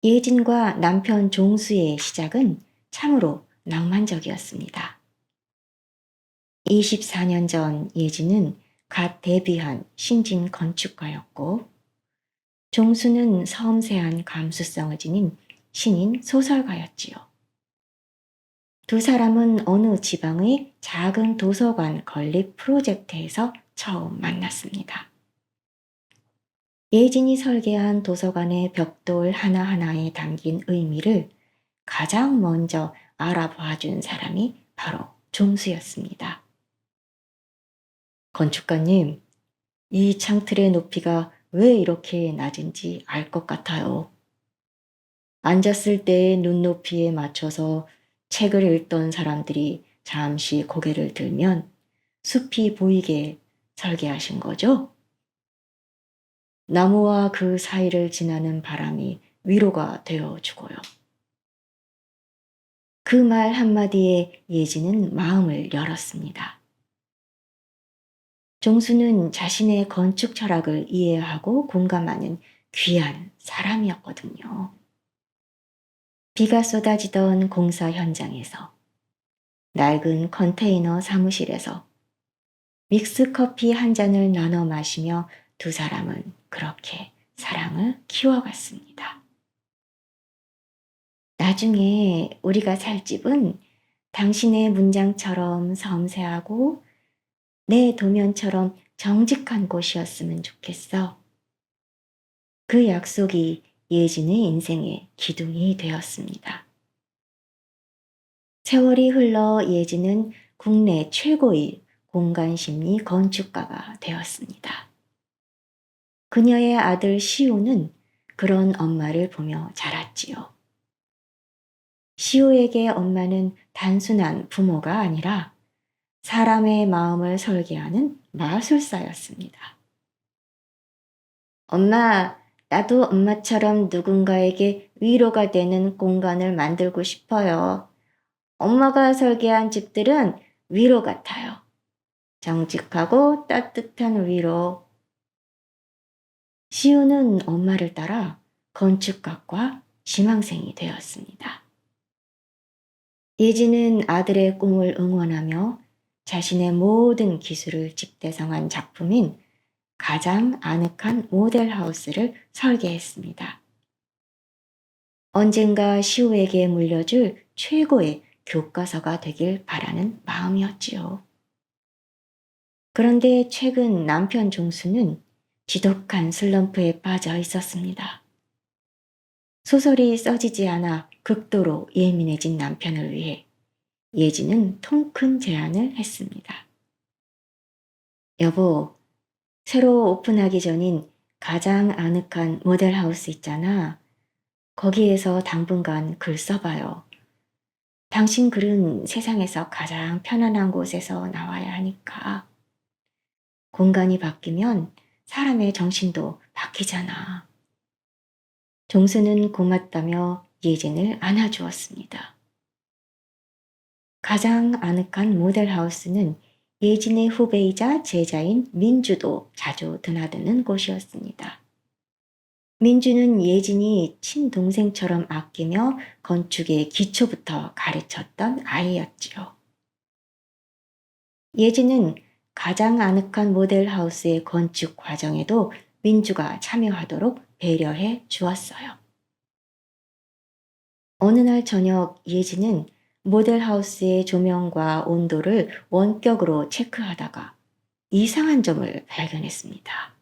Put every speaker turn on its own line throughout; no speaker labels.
예진과 남편 종수의 시작은 참으로 낭만적이었습니다. 24년 전 예진은 갓 데뷔한 신진 건축가였고, 종수는 섬세한 감수성을 지닌 신인 소설가였지요. 두 사람은 어느 지방의 작은 도서관 건립 프로젝트에서 처음 만났습니다. 예진이 설계한 도서관의 벽돌 하나하나에 담긴 의미를 가장 먼저 알아봐 준 사람이 바로 종수였습니다. 건축가님, 이 창틀의 높이가 왜 이렇게 낮은지 알 것 같아요. 앉았을 때의 눈높이에 맞춰서 책을 읽던 사람들이 잠시 고개를 들면 숲이 보이게 설계하신 거죠? 나무와 그 사이를 지나는 바람이 위로가 되어 주고요. 그 말 한마디에 예진은 마음을 열었습니다. 종수는 자신의 건축 철학을 이해하고 공감하는 귀한 사람이었거든요. 비가 쏟아지던 공사 현장에서, 낡은 컨테이너 사무실에서 믹스커피 한 잔을 나눠 마시며 두 사람은 그렇게 사랑을 키워갔습니다. 나중에 우리가 살 집은 당신의 문장처럼 섬세하고 내 도면처럼 정직한 곳이었으면 좋겠어. 그 약속이 예진의 인생의 기둥이 되었습니다. 세월이 흘러 예진은 국내 최고의 공간심리 건축가가 되었습니다. 그녀의 아들 시우는 그런 엄마를 보며 자랐지요. 시우에게 엄마는 단순한 부모가 아니라 사람의 마음을 설계하는 마술사였습니다. 엄마, 나도 엄마처럼 누군가에게 위로가 되는 공간을 만들고 싶어요. 엄마가 설계한 집들은 위로 같아요. 정직하고 따뜻한 위로. 시우는 엄마를 따라 건축학과 지망생이 되었습니다. 예진은 아들의 꿈을 응원하며 자신의 모든 기술을 집대성한 작품인 가장 아늑한 모델하우스를 설계했습니다. 언젠가 시우에게 물려줄 최고의 교과서가 되길 바라는 마음이었지요. 그런데 최근 남편 종수는 지독한 슬럼프에 빠져 있었습니다. 소설이 써지지 않아 극도로 예민해진 남편을 위해 예진은 통큰 제안을 했습니다. 여보, 새로 오픈하기 전인 가장 아늑한 모델하우스 있잖아. 거기에서 당분간 글 써봐요. 당신 글은 세상에서 가장 편안한 곳에서 나와야 하니까. 공간이 바뀌면 사람의 정신도 바뀌잖아. 종수는 고맙다며 예진을 안아주었습니다. 가장 아늑한 모델하우스는 예진의 후배이자 제자인 민주도 자주 드나드는 곳이었습니다. 민주는 예진이 친동생처럼 아끼며 건축의 기초부터 가르쳤던 아이였지요. 예진은 가장 아늑한 모델하우스의 건축 과정에도 민주가 참여하도록 배려해 주었어요. 어느 날 저녁 예진은 모델하우스의 조명과 온도를 원격으로 체크하다가 이상한 점을 발견했습니다.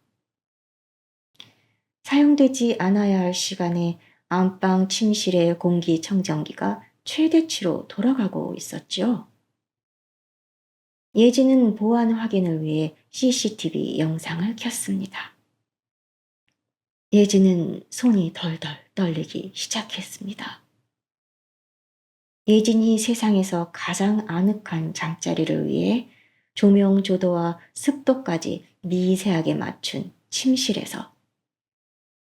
사용되지 않아야 할 시간에 안방 침실의 공기청정기가 최대치로 돌아가고 있었죠. 예진은 보안 확인을 위해 CCTV 영상을 켰습니다. 예진은 손이 덜덜 떨리기 시작했습니다. 예진이 세상에서 가장 아늑한 잠자리를 위해 조명 조도와 습도까지 미세하게 맞춘 침실에서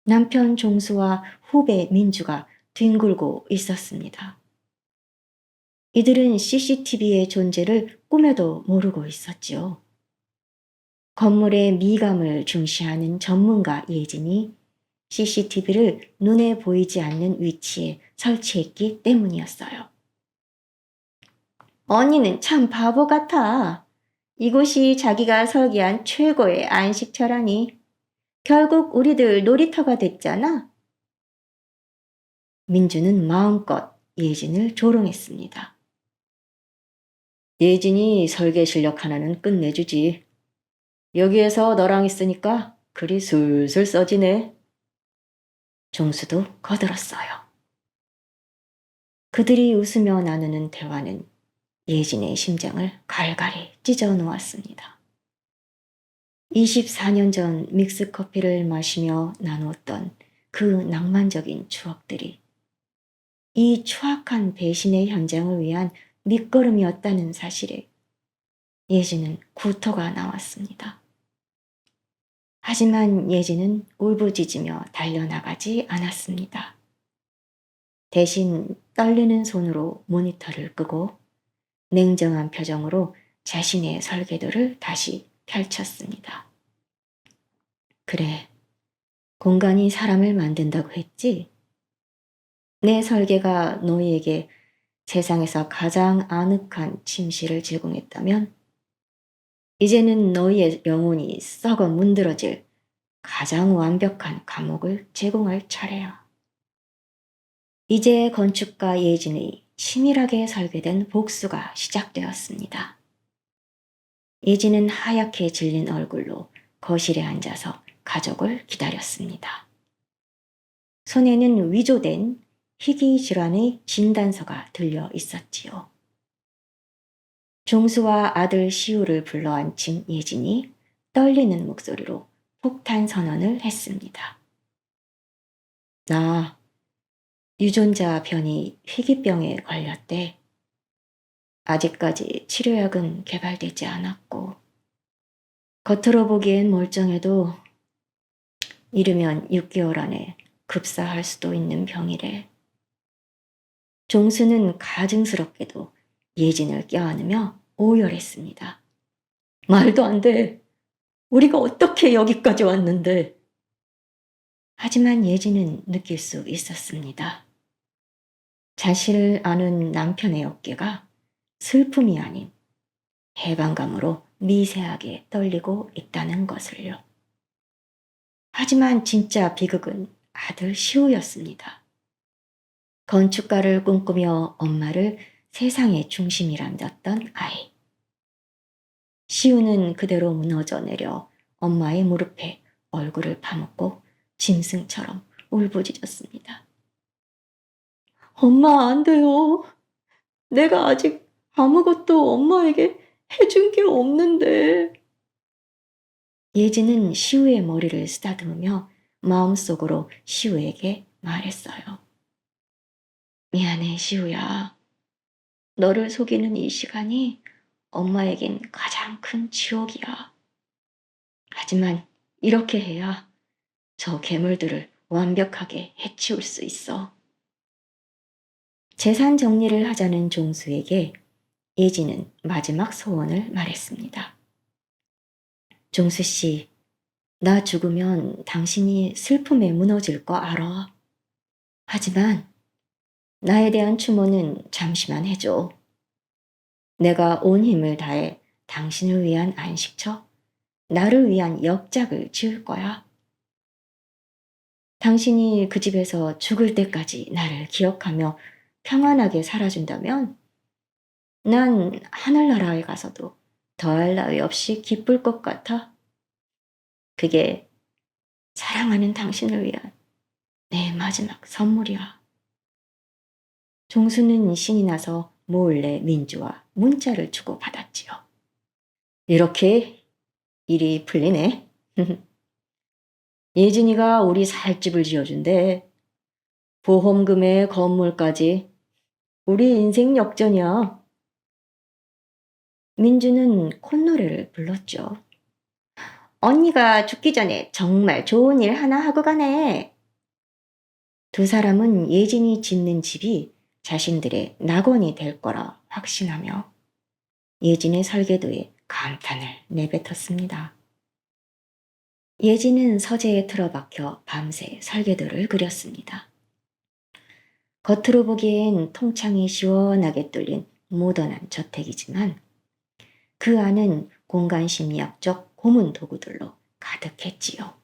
남편 종수와 후배 민주가 뒹굴고 있었습니다. 이들은 CCTV의 존재를 꿈에도 모르고 있었지요. 건물의 미감을 중시하는 전문가 예진이 CCTV를 눈에 보이지 않는 위치에 설치했기 때문이었어요. 언니는 참 바보 같아. 이곳이 자기가 설계한 최고의 안식처라니. 결국 우리들 놀이터가 됐잖아. 민주는 마음껏 예진을 조롱했습니다. 예진이 설계 실력 하나는 끝내주지. 여기에서 너랑 있으니까 글이 술술 써지네. 종수도 거들었어요. 그들이 웃으며 나누는 대화는 예진의 심장을 갈갈이 찢어 놓았습니다. 24년 전 믹스커피를 마시며 나누었던 그 낭만적인 추억들이 이 추악한 배신의 현장을 위한 밑거름이었다는 사실에 예진은 구토가 나왔습니다. 하지만 예진은 울부짖으며 달려나가지 않았습니다. 대신 떨리는 손으로 모니터를 끄고 냉정한 표정으로 자신의 설계도를 다시 펼쳤습니다. 그래, 공간이 사람을 만든다고 했지? 내 설계가 너희에게 세상에서 가장 아늑한 침실을 제공했다면 이제는 너희의 영혼이 썩어 문드러질 가장 완벽한 감옥을 제공할 차례야. 이제 건축가 예진의 치밀하게 설계된 복수가 시작되었습니다. 예진은 하얗게 질린 얼굴로 거실에 앉아서 가족을 기다렸습니다. 손에는 위조된 희귀 질환의 진단서가 들려 있었지요. 종수와 아들 시우를 불러앉힌 예진이 떨리는 목소리로 폭탄 선언을 했습니다. 나 유전자 변이 희귀병에 걸렸대. 아직까지 치료약은 개발되지 않았고 겉으로 보기엔 멀쩡해도 이르면 6개월 안에 급사할 수도 있는 병이래. 종수는 가증스럽게도 예진을 껴안으며 오열했습니다. 말도 안 돼. 우리가 어떻게 여기까지 왔는데. 하지만 예진은 느낄 수 있었습니다. 자신을 아는 남편의 어깨가 슬픔이 아닌 해방감으로 미세하게 떨리고 있다는 것을요. 하지만 진짜 비극은 아들 시우였습니다. 건축가를 꿈꾸며 엄마를 세상의 중심이라 믿었던 아이. 시우는 그대로 무너져 내려 엄마의 무릎에 얼굴을 파묻고 짐승처럼 울부짖었습니다. 엄마, 안 돼요. 내가 아직 아무것도 엄마에게 해준 게 없는데. 예진은 시우의 머리를 쓰다듬으며 마음속으로 시우에게 말했어요. 미안해, 시우야. 너를 속이는 이 시간이 엄마에겐 가장 큰 지옥이야. 하지만 이렇게 해야 저 괴물들을 완벽하게 해치울 수 있어. 재산 정리를 하자는 종수에게 예진은 마지막 소원을 말했습니다. 종수 씨, 나 죽으면 당신이 슬픔에 무너질 거 알아. 하지만 나에 대한 추모는 잠시만 해줘. 내가 온 힘을 다해 당신을 위한 안식처, 나를 위한 역작을 지을 거야. 당신이 그 집에서 죽을 때까지 나를 기억하며 평안하게 살아준다면 난 하늘나라에 가서도 더할 나위 없이 기쁠 것 같아. 그게 사랑하는 당신을 위한 내 마지막 선물이야. 종수는 신이 나서 몰래 민주와 문자를 주고받았지요. 이렇게 일이 풀리네. 예진이가 우리 살 집을 지어준대. 보험금에 건물까지. 우리 인생 역전이야. 민주는 콧노래를 불렀죠. 언니가 죽기 전에 정말 좋은 일 하나 하고 가네. 두 사람은 예진이 짓는 집이 자신들의 낙원이 될 거라 확신하며 예진의 설계도에 감탄을 내뱉었습니다. 예지는 서재에 틀어박혀 밤새 설계도를 그렸습니다. 겉으로 보기엔 통창이 시원하게 뚫린 모던한 저택이지만 그 안은 공간 심리학적 고문 도구들로 가득했지요.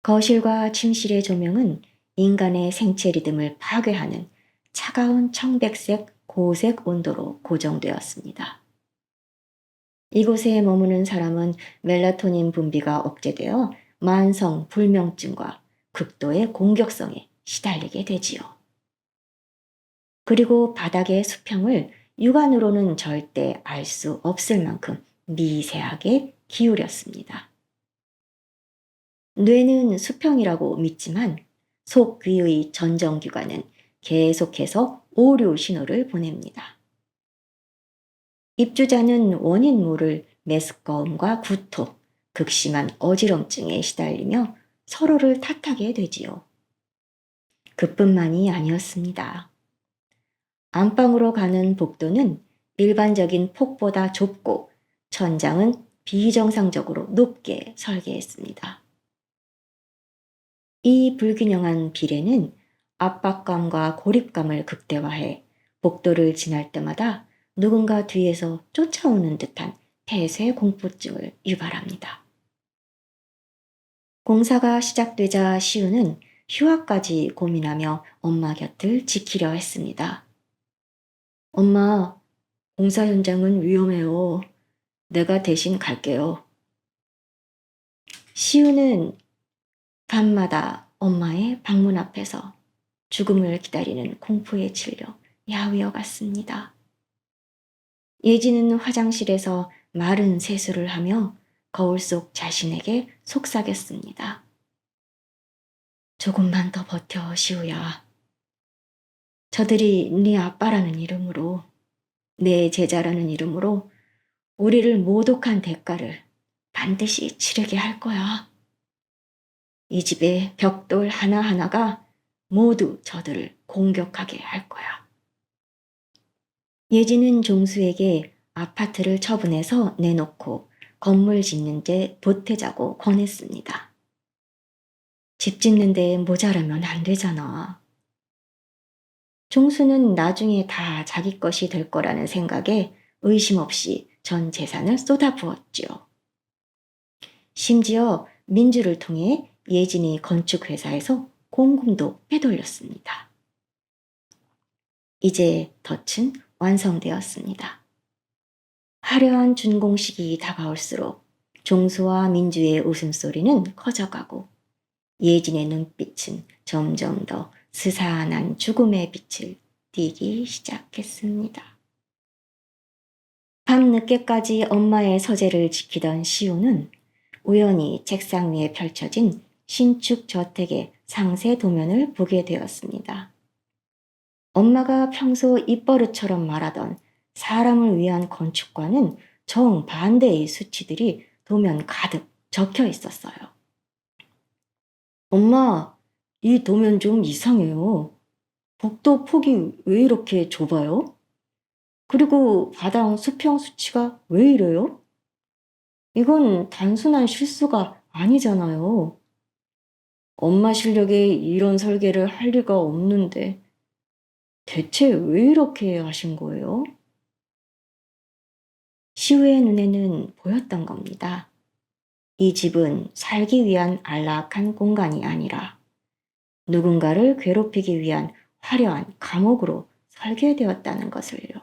거실과 침실의 조명은 인간의 생체 리듬을 파괴하는 차가운 청백색 고색 온도로 고정되었습니다. 이곳에 머무는 사람은 멜라토닌 분비가 억제되어 만성 불면증과 극도의 공격성에 시달리게 되지요. 그리고 바닥의 수평을 육안으로는 절대 알 수 없을 만큼 미세하게 기울였습니다. 뇌는 수평이라고 믿지만 속귀의 전정기관은 계속해서 오류 신호를 보냅니다. 입주자는 원인 모를 메스꺼움과 구토, 극심한 어지럼증에 시달리며 서로를 탓하게 되지요. 그뿐만이 아니었습니다. 안방으로 가는 복도는 일반적인 폭보다 좁고 천장은 비정상적으로 높게 설계했습니다. 이 불균형한 비례는 압박감과 고립감을 극대화해 복도를 지날 때마다 누군가 뒤에서 쫓아오는 듯한 폐쇄 공포증을 유발합니다. 공사가 시작되자 시우는 휴학까지 고민하며 엄마 곁을 지키려 했습니다. 엄마, 공사 현장은 위험해요. 내가 대신 갈게요. 시우는 밤마다 엄마의 방문 앞에서 죽음을 기다리는 공포에 질려 야위어 갔습니다. 예지는 화장실에서 마른 세수를 하며 거울 속 자신에게 속삭였습니다. 조금만 더 버텨, 시우야. 저들이 네 아빠라는 이름으로, 내 제자라는 이름으로 우리를 모독한 대가를 반드시 치르게 할 거야. 이 집의 벽돌 하나하나가 모두 저들을 공격하게 할 거야. 예지는 종수에게 아파트를 처분해서 내놓고 건물 짓는 데 보태자고 권했습니다. 집 짓는 데 모자라면 안 되잖아. 종수는 나중에 다 자기 것이 될 거라는 생각에 의심 없이 전 재산을 쏟아부었지요. 심지어 민주를 통해 예진이 건축회사에서 공금도 빼돌렸습니다. 이제 덫은 완성되었습니다. 화려한 준공식이 다가올수록 종수와 민주의 웃음소리는 커져가고 예진의 눈빛은 점점 더 스산한 죽음의 빛을 띠기 시작했습니다. 밤늦게까지 엄마의 서재를 지키던 시우는 우연히 책상 위에 펼쳐진 신축 저택의 상세 도면을 보게 되었습니다. 엄마가 평소 입버릇처럼 말하던 사람을 위한 건축과는 정반대의 수치들이 도면 가득 적혀 있었어요. 엄마, 이 도면 좀 이상해요. 복도 폭이 왜 이렇게 좁아요? 그리고 바닥 수평 수치가 왜 이래요? 이건 단순한 실수가 아니잖아요. 엄마 실력에 이런 설계를 할 리가 없는데 대체 왜 이렇게 하신 거예요? 시우의 눈에는 보였던 겁니다. 이 집은 살기 위한 안락한 공간이 아니라 누군가를 괴롭히기 위한 화려한 감옥으로 설계되었다는 것을요.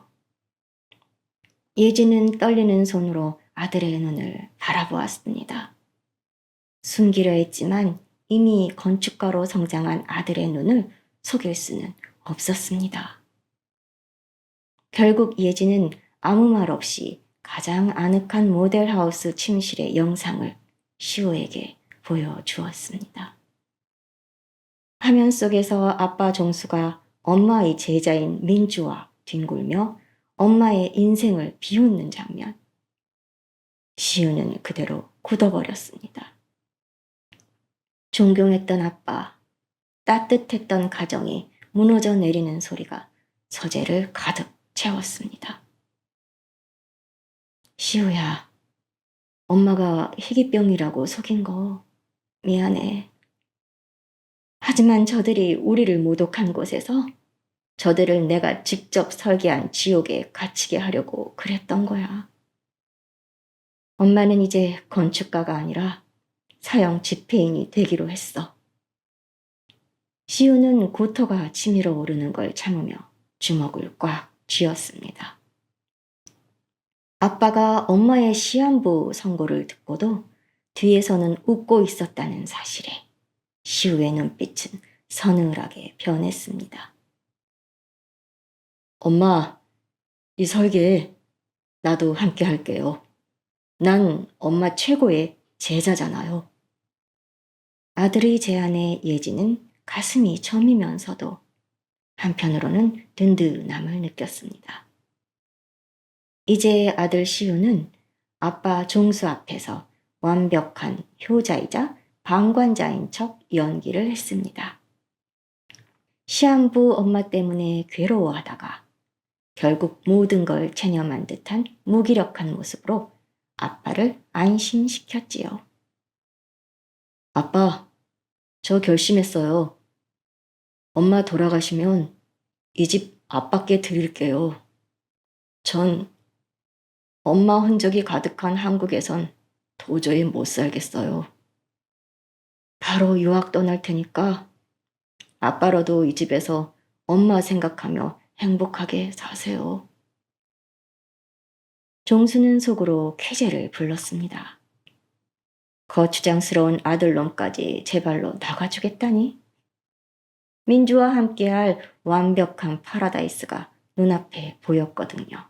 예지는 떨리는 손으로 아들의 눈을 바라보았습니다. 숨기려 했지만 이미 건축가로 성장한 아들의 눈을 속일 수는 없었습니다. 결국 예지는 아무 말 없이 가장 아늑한 모델하우스 침실의 영상을 시우에게 보여주었습니다. 화면 속에서 아빠 종수가 엄마의 제자인 민주와 뒹굴며 엄마의 인생을 비웃는 장면. 시우는 그대로 굳어버렸습니다. 존경했던 아빠, 따뜻했던 가정이 무너져 내리는 소리가 서재를 가득 채웠습니다. 시우야, 엄마가 희귀병이라고 속인 거 미안해. 하지만 저들이 우리를 모독한 곳에서 저들을 내가 직접 설계한 지옥에 갇히게 하려고 그랬던 거야. 엄마는 이제 건축가가 아니라 사형 집행인이 되기로 했어. 시우는 구토가 치밀어 오르는 걸 참으며 주먹을 꽉 쥐었습니다. 아빠가 엄마의 시한부 선고를 듣고도 뒤에서는 웃고 있었다는 사실에 시우의 눈빛은 서늘하게 변했습니다. 엄마, 이 설계 나도 함께 할게요. 난 엄마 최고의 제자잖아요. 아들의 제안에 예지는 가슴이 저미면서도 한편으로는 든든함을 느꼈습니다. 이제 아들 시우는 아빠 종수 앞에서 완벽한 효자이자 방관자인 척 연기를 했습니다. 시한부 엄마 때문에 괴로워하다가 결국 모든 걸 체념한 듯한 무기력한 모습으로 아빠를 안심시켰지요. 아빠, 저 결심했어요. 엄마 돌아가시면 이 집 아빠께 드릴게요. 전 엄마 흔적이 가득한 한국에선 도저히 못 살겠어요. 바로 유학 떠날 테니까 아빠라도 이 집에서 엄마 생각하며 행복하게 사세요. 종수는 속으로 쾌재를 불렀습니다. 거추장스러운 아들놈까지 제 발로 나가주겠다니? 민주와 함께할 완벽한 파라다이스가 눈앞에 보였거든요.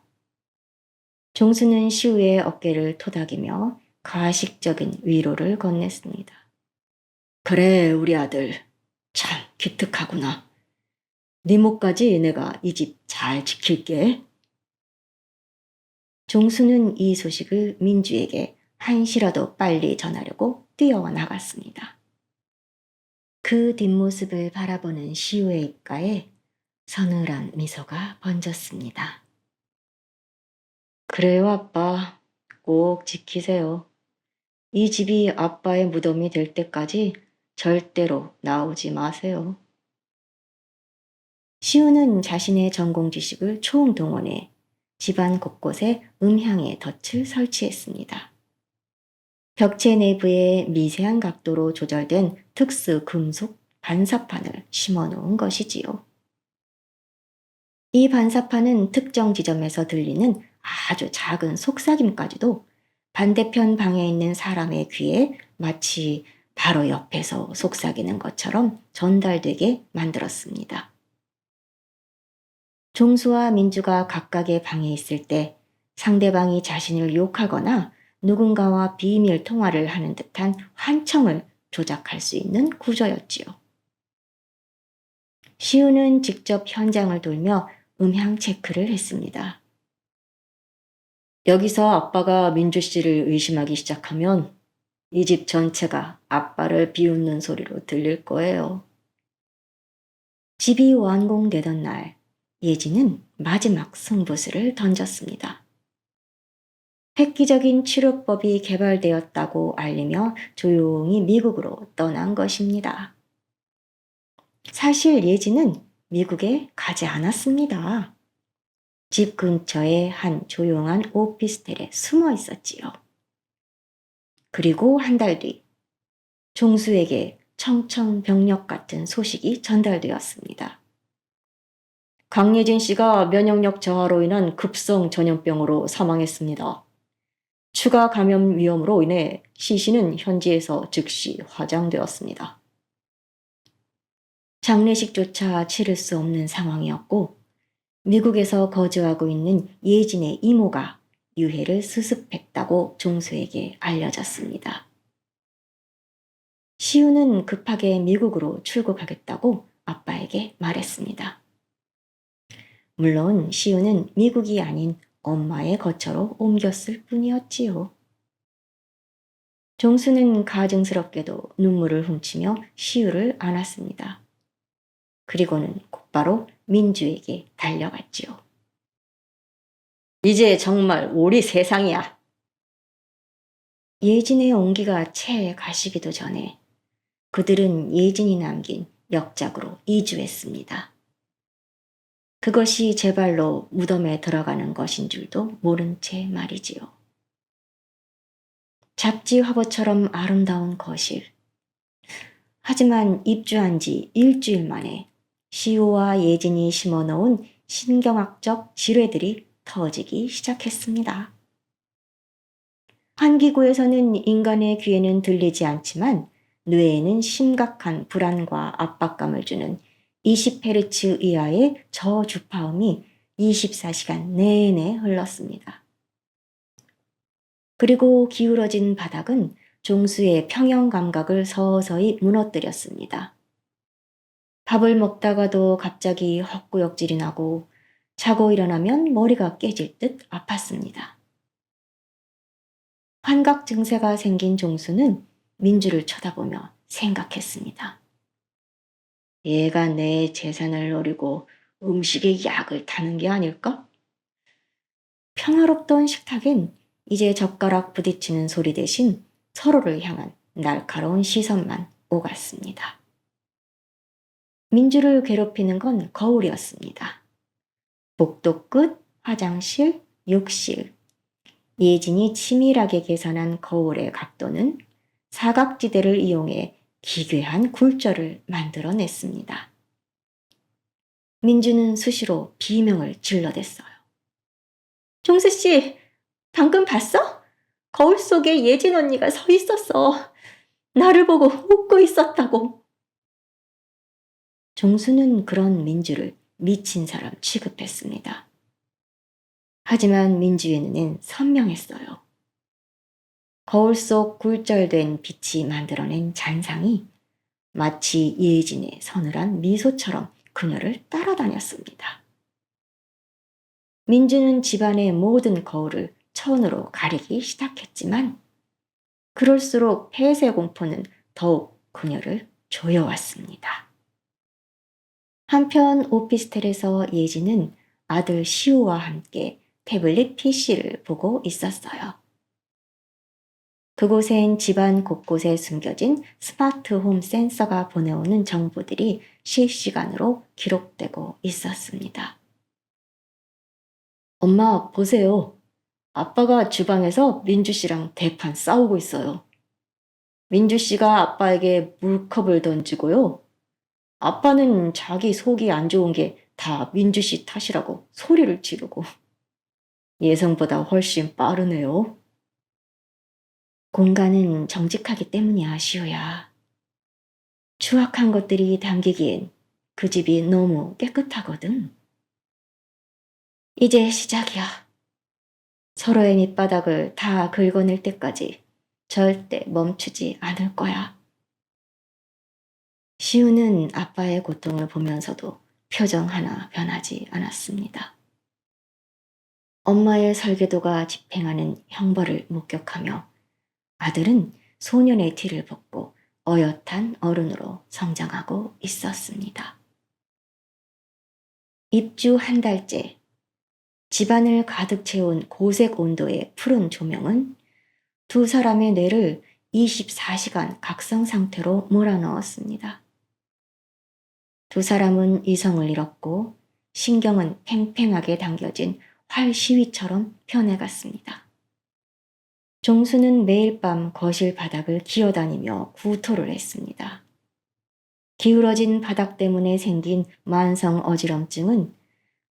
종수는 시우의 어깨를 토닥이며 가식적인 위로를 건넸습니다. 그래, 우리 아들. 참 기특하구나. 네 목까지 내가 이 집 잘 지킬게. 종수는 이 소식을 민주에게 한시라도 빨리 전하려고 뛰어나갔습니다. 그 뒷모습을 바라보는 시우의 입가에 서늘한 미소가 번졌습니다. 그래요, 아빠. 꼭 지키세요. 이 집이 아빠의 무덤이 될 때까지 절대로 나오지 마세요. 시우는 자신의 전공 지식을 총동원해 집안 곳곳에 음향의 덫을 설치했습니다. 벽체 내부에 미세한 각도로 조절된 특수 금속 반사판을 심어놓은 것이지요. 이 반사판은 특정 지점에서 들리는 아주 작은 속삭임까지도 반대편 방에 있는 사람의 귀에 마치 바로 옆에서 속삭이는 것처럼 전달되게 만들었습니다. 종수와 민주가 각각의 방에 있을 때 상대방이 자신을 욕하거나 누군가와 비밀 통화를 하는 듯한 환청을 조작할 수 있는 구조였지요. 시우는 직접 현장을 돌며 음향 체크를 했습니다. 여기서 아빠가 민주 씨를 의심하기 시작하면 이 집 전체가 아빠를 비웃는 소리로 들릴 거예요. 집이 완공되던 날, 예지는 마지막 승부수를 던졌습니다. 획기적인 치료법이 개발되었다고 알리며 조용히 미국으로 떠난 것입니다. 사실 예지는 미국에 가지 않았습니다. 집 근처의 한 조용한 오피스텔에 숨어 있었지요. 그리고 한 달 뒤, 종수에게 청천벽력 같은 소식이 전달되었습니다. 강예진 씨가 면역력 저하로 인한 급성 전염병으로 사망했습니다. 추가 감염 위험으로 인해 시 씨는 현지에서 즉시 화장되었습니다. 장례식조차 치를 수 없는 상황이었고 미국에서 거주하고 있는 예진의 이모가 유해를 수습했다고 종수에게 알려졌습니다. 시우는 급하게 미국으로 출국하겠다고 아빠에게 말했습니다. 물론 시우는 미국이 아닌 엄마의 거처로 옮겼을 뿐이었지요. 종수는 가증스럽게도 눈물을 훔치며 시우를 안았습니다. 그리고는 곧바로 민주에게 달려갔지요. 이제 정말 우리 세상이야. 예진의 온기가 채 가시기도 전에 그들은 예진이 남긴 역작으로 이주했습니다. 그것이 제 발로 무덤에 들어가는 것인 줄도 모른 채 말이지요. 잡지 화보처럼 아름다운 거실. 하지만 입주한 지 일주일 만에 시호와 예진이 심어놓은 신경학적 지뢰들이 터지기 시작했습니다. 환기구에서는 인간의 귀에는 들리지 않지만 뇌에는 심각한 불안과 압박감을 주는 20Hz 이하의 저주파음이 24시간 내내 흘렀습니다. 그리고 기울어진 바닥은 종수의 평형 감각을 서서히 무너뜨렸습니다. 밥을 먹다가도 갑자기 헛구역질이 나고 자고 일어나면 머리가 깨질 듯 아팠습니다. 환각 증세가 생긴 종수는 민주를 쳐다보며 생각했습니다. 얘가 내 재산을 노리고 음식에 약을 타는 게 아닐까? 평화롭던 식탁엔 이제 젓가락 부딪히는 소리 대신 서로를 향한 날카로운 시선만 오갔습니다. 민주를 괴롭히는 건 거울이었습니다. 복도 끝, 화장실, 욕실. 예진이 치밀하게 계산한 거울의 각도는 사각지대를 이용해 기괴한 굴절을 만들어냈습니다. 민주는 수시로 비명을 질러댔어요. 종수씨, 방금 봤어? 거울 속에 예진 언니가 서 있었어. 나를 보고 웃고 있었다고. 종수는 그런 민주를 미친 사람 취급했습니다. 하지만 민주의 눈엔 선명했어요. 거울 속 굴절된 빛이 만들어낸 잔상이 마치 예진의 서늘한 미소처럼 그녀를 따라다녔습니다. 민주는 집안의 모든 거울을 천으로 가리기 시작했지만 그럴수록 폐쇄 공포는 더욱 그녀를 조여왔습니다. 한편 오피스텔에서 예진은 아들 시우와 함께 태블릿 PC를 보고 있었어요. 그곳엔 집안 곳곳에 숨겨진 스마트홈 센서가 보내오는 정보들이 실시간으로 기록되고 있었습니다. 엄마, 보세요. 아빠가 주방에서 민주 씨랑 대판 싸우고 있어요. 민주 씨가 아빠에게 물컵을 던지고요. 아빠는 자기 속이 안 좋은 게 다 민주 씨 탓이라고 소리를 지르고. 예상보다 훨씬 빠르네요. 공간은 정직하기 때문이야, 시우야. 추악한 것들이 담기기엔 그 집이 너무 깨끗하거든. 이제 시작이야. 서로의 밑바닥을 다 긁어낼 때까지 절대 멈추지 않을 거야. 시우는 아빠의 고통을 보면서도 표정 하나 변하지 않았습니다. 엄마의 설계도가 집행하는 형벌을 목격하며 아들은 소년의 티를 벗고 어엿한 어른으로 성장하고 있었습니다. 입주 한 달째, 집안을 가득 채운 고색 온도의 푸른 조명은 두 사람의 뇌를 24시간 각성 상태로 몰아넣었습니다. 두 사람은 이성을 잃었고 신경은 팽팽하게 당겨진 활시위처럼 변해갔습니다. 종수는 매일 밤 거실 바닥을 기어다니며 구토를 했습니다. 기울어진 바닥 때문에 생긴 만성 어지럼증은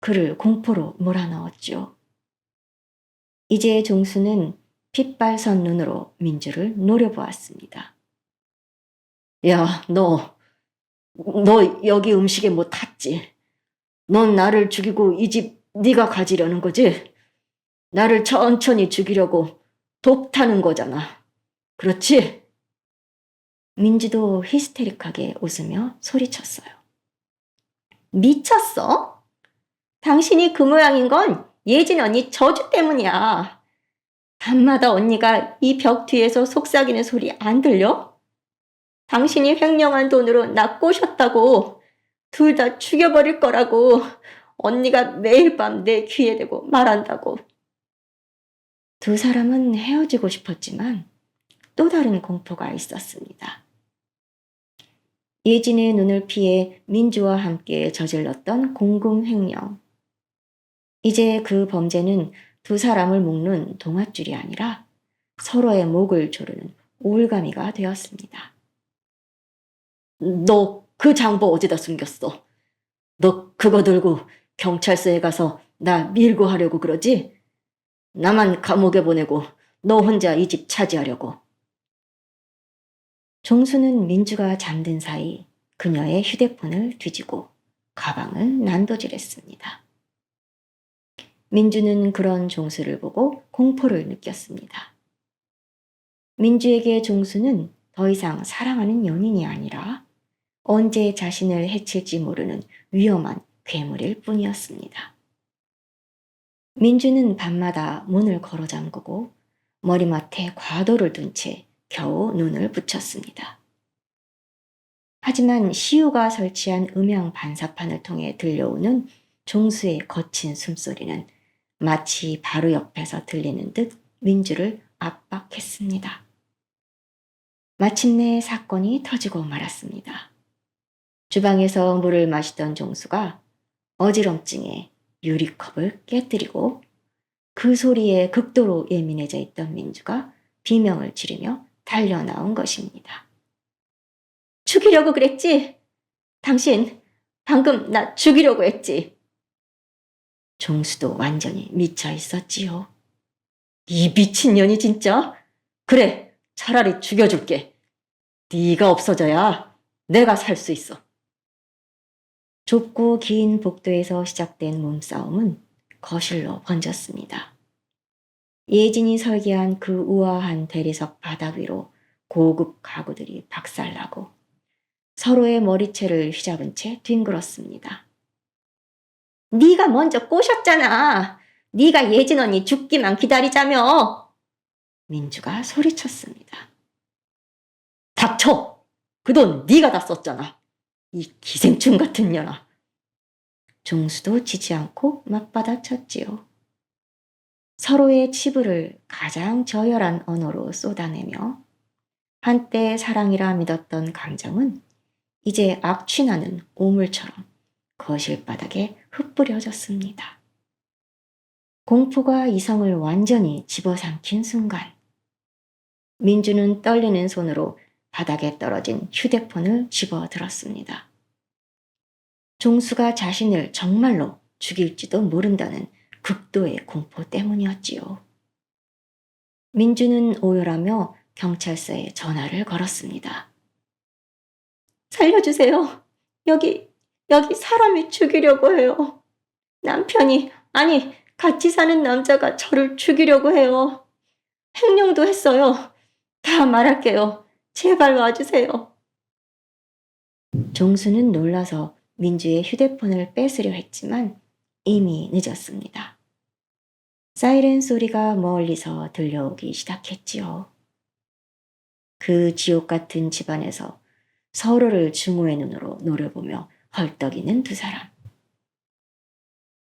그를 공포로 몰아넣었죠. 이제 종수는 핏발선 눈으로 민주를 노려보았습니다. 야, 너 여기 음식에 뭐 탔지? 넌 나를 죽이고 이 집 네가 가지려는 거지? 나를 천천히 죽이려고 독타는 거잖아. 그렇지? 민주도 히스테릭하게 웃으며 소리쳤어요. 미쳤어? 당신이 그 모양인 건 예진 언니 저주 때문이야. 밤마다 언니가 이 벽 뒤에서 속삭이는 소리 안 들려? 당신이 횡령한 돈으로 나 꼬셨다고. 둘 다 죽여버릴 거라고. 언니가 매일 밤 내 귀에 대고 말한다고. 두 사람은 헤어지고 싶었지만 또 다른 공포가 있었습니다. 예진의 눈을 피해 민주와 함께 저질렀던 공금횡령. 이제 그 범죄는 두 사람을 묶는 동아줄이 아니라 서로의 목을 조르는 올가미가 되었습니다. 너 그 장보 어디다 숨겼어? 너 그거 들고 경찰서에 가서 나 밀고 하려고 그러지? 나만 감옥에 보내고 너 혼자 이 집 차지하려고. 종수는 민주가 잠든 사이 그녀의 휴대폰을 뒤지고 가방을 난도질했습니다. 민주는 그런 종수를 보고 공포를 느꼈습니다. 민주에게 종수는 더 이상 사랑하는 연인이 아니라 언제 자신을 해칠지 모르는 위험한 괴물일 뿐이었습니다. 민주는 밤마다 문을 걸어 잠그고 머리맡에 과도를 둔 채 겨우 눈을 붙였습니다. 하지만 시우가 설치한 음향 반사판을 통해 들려오는 종수의 거친 숨소리는 마치 바로 옆에서 들리는 듯 민주를 압박했습니다. 마침내 사건이 터지고 말았습니다. 주방에서 물을 마시던 종수가 어지럼증에 유리컵을 깨뜨리고 그 소리에 극도로 예민해져 있던 민주가 비명을 지르며 달려나온 것입니다. 죽이려고 그랬지? 당신 방금 나 죽이려고 했지? 종수도 완전히 미쳐 있었지요. 이 미친년이 진짜? 그래, 차라리 죽여줄게. 네가 없어져야 내가 살 수 있어. 좁고 긴 복도에서 시작된 몸싸움은 거실로 번졌습니다. 예진이 설계한 그 우아한 대리석 바닥 위로 고급 가구들이 박살나고 서로의 머리채를 휘잡은 채 뒹굴었습니다. 네가 먼저 꼬셨잖아. 네가 예진 언니 죽기만 기다리자며. 민주가 소리쳤습니다. 닥쳐! 그 돈 네가 다 썼잖아. 이 기생충 같은 년아. 종수도 지지 않고 맞받아쳤지요. 서로의 치부를 가장 저열한 언어로 쏟아내며 한때 사랑이라 믿었던 감정은 이제 악취나는 오물처럼 거실 바닥에 흩뿌려졌습니다. 공포가 이성을 완전히 집어삼킨 순간 민주는 떨리는 손으로 바닥에 떨어진 휴대폰을 집어들었습니다. 종수가 자신을 정말로 죽일지도 모른다는 극도의 공포 때문이었지요. 민주는 오열하며 경찰서에 전화를 걸었습니다. 살려주세요. 여기 사람이 죽이려고 해요. 남편이, 아니, 같이 사는 남자가 저를 죽이려고 해요. 횡령도 했어요. 다 말할게요. 제발 와주세요. 종수는 놀라서 민주의 휴대폰을 뺏으려 했지만 이미 늦었습니다. 사이렌 소리가 멀리서 들려오기 시작했지요. 그 지옥 같은 집안에서 서로를 증오의 눈으로 노려보며 헐떡이는 두 사람.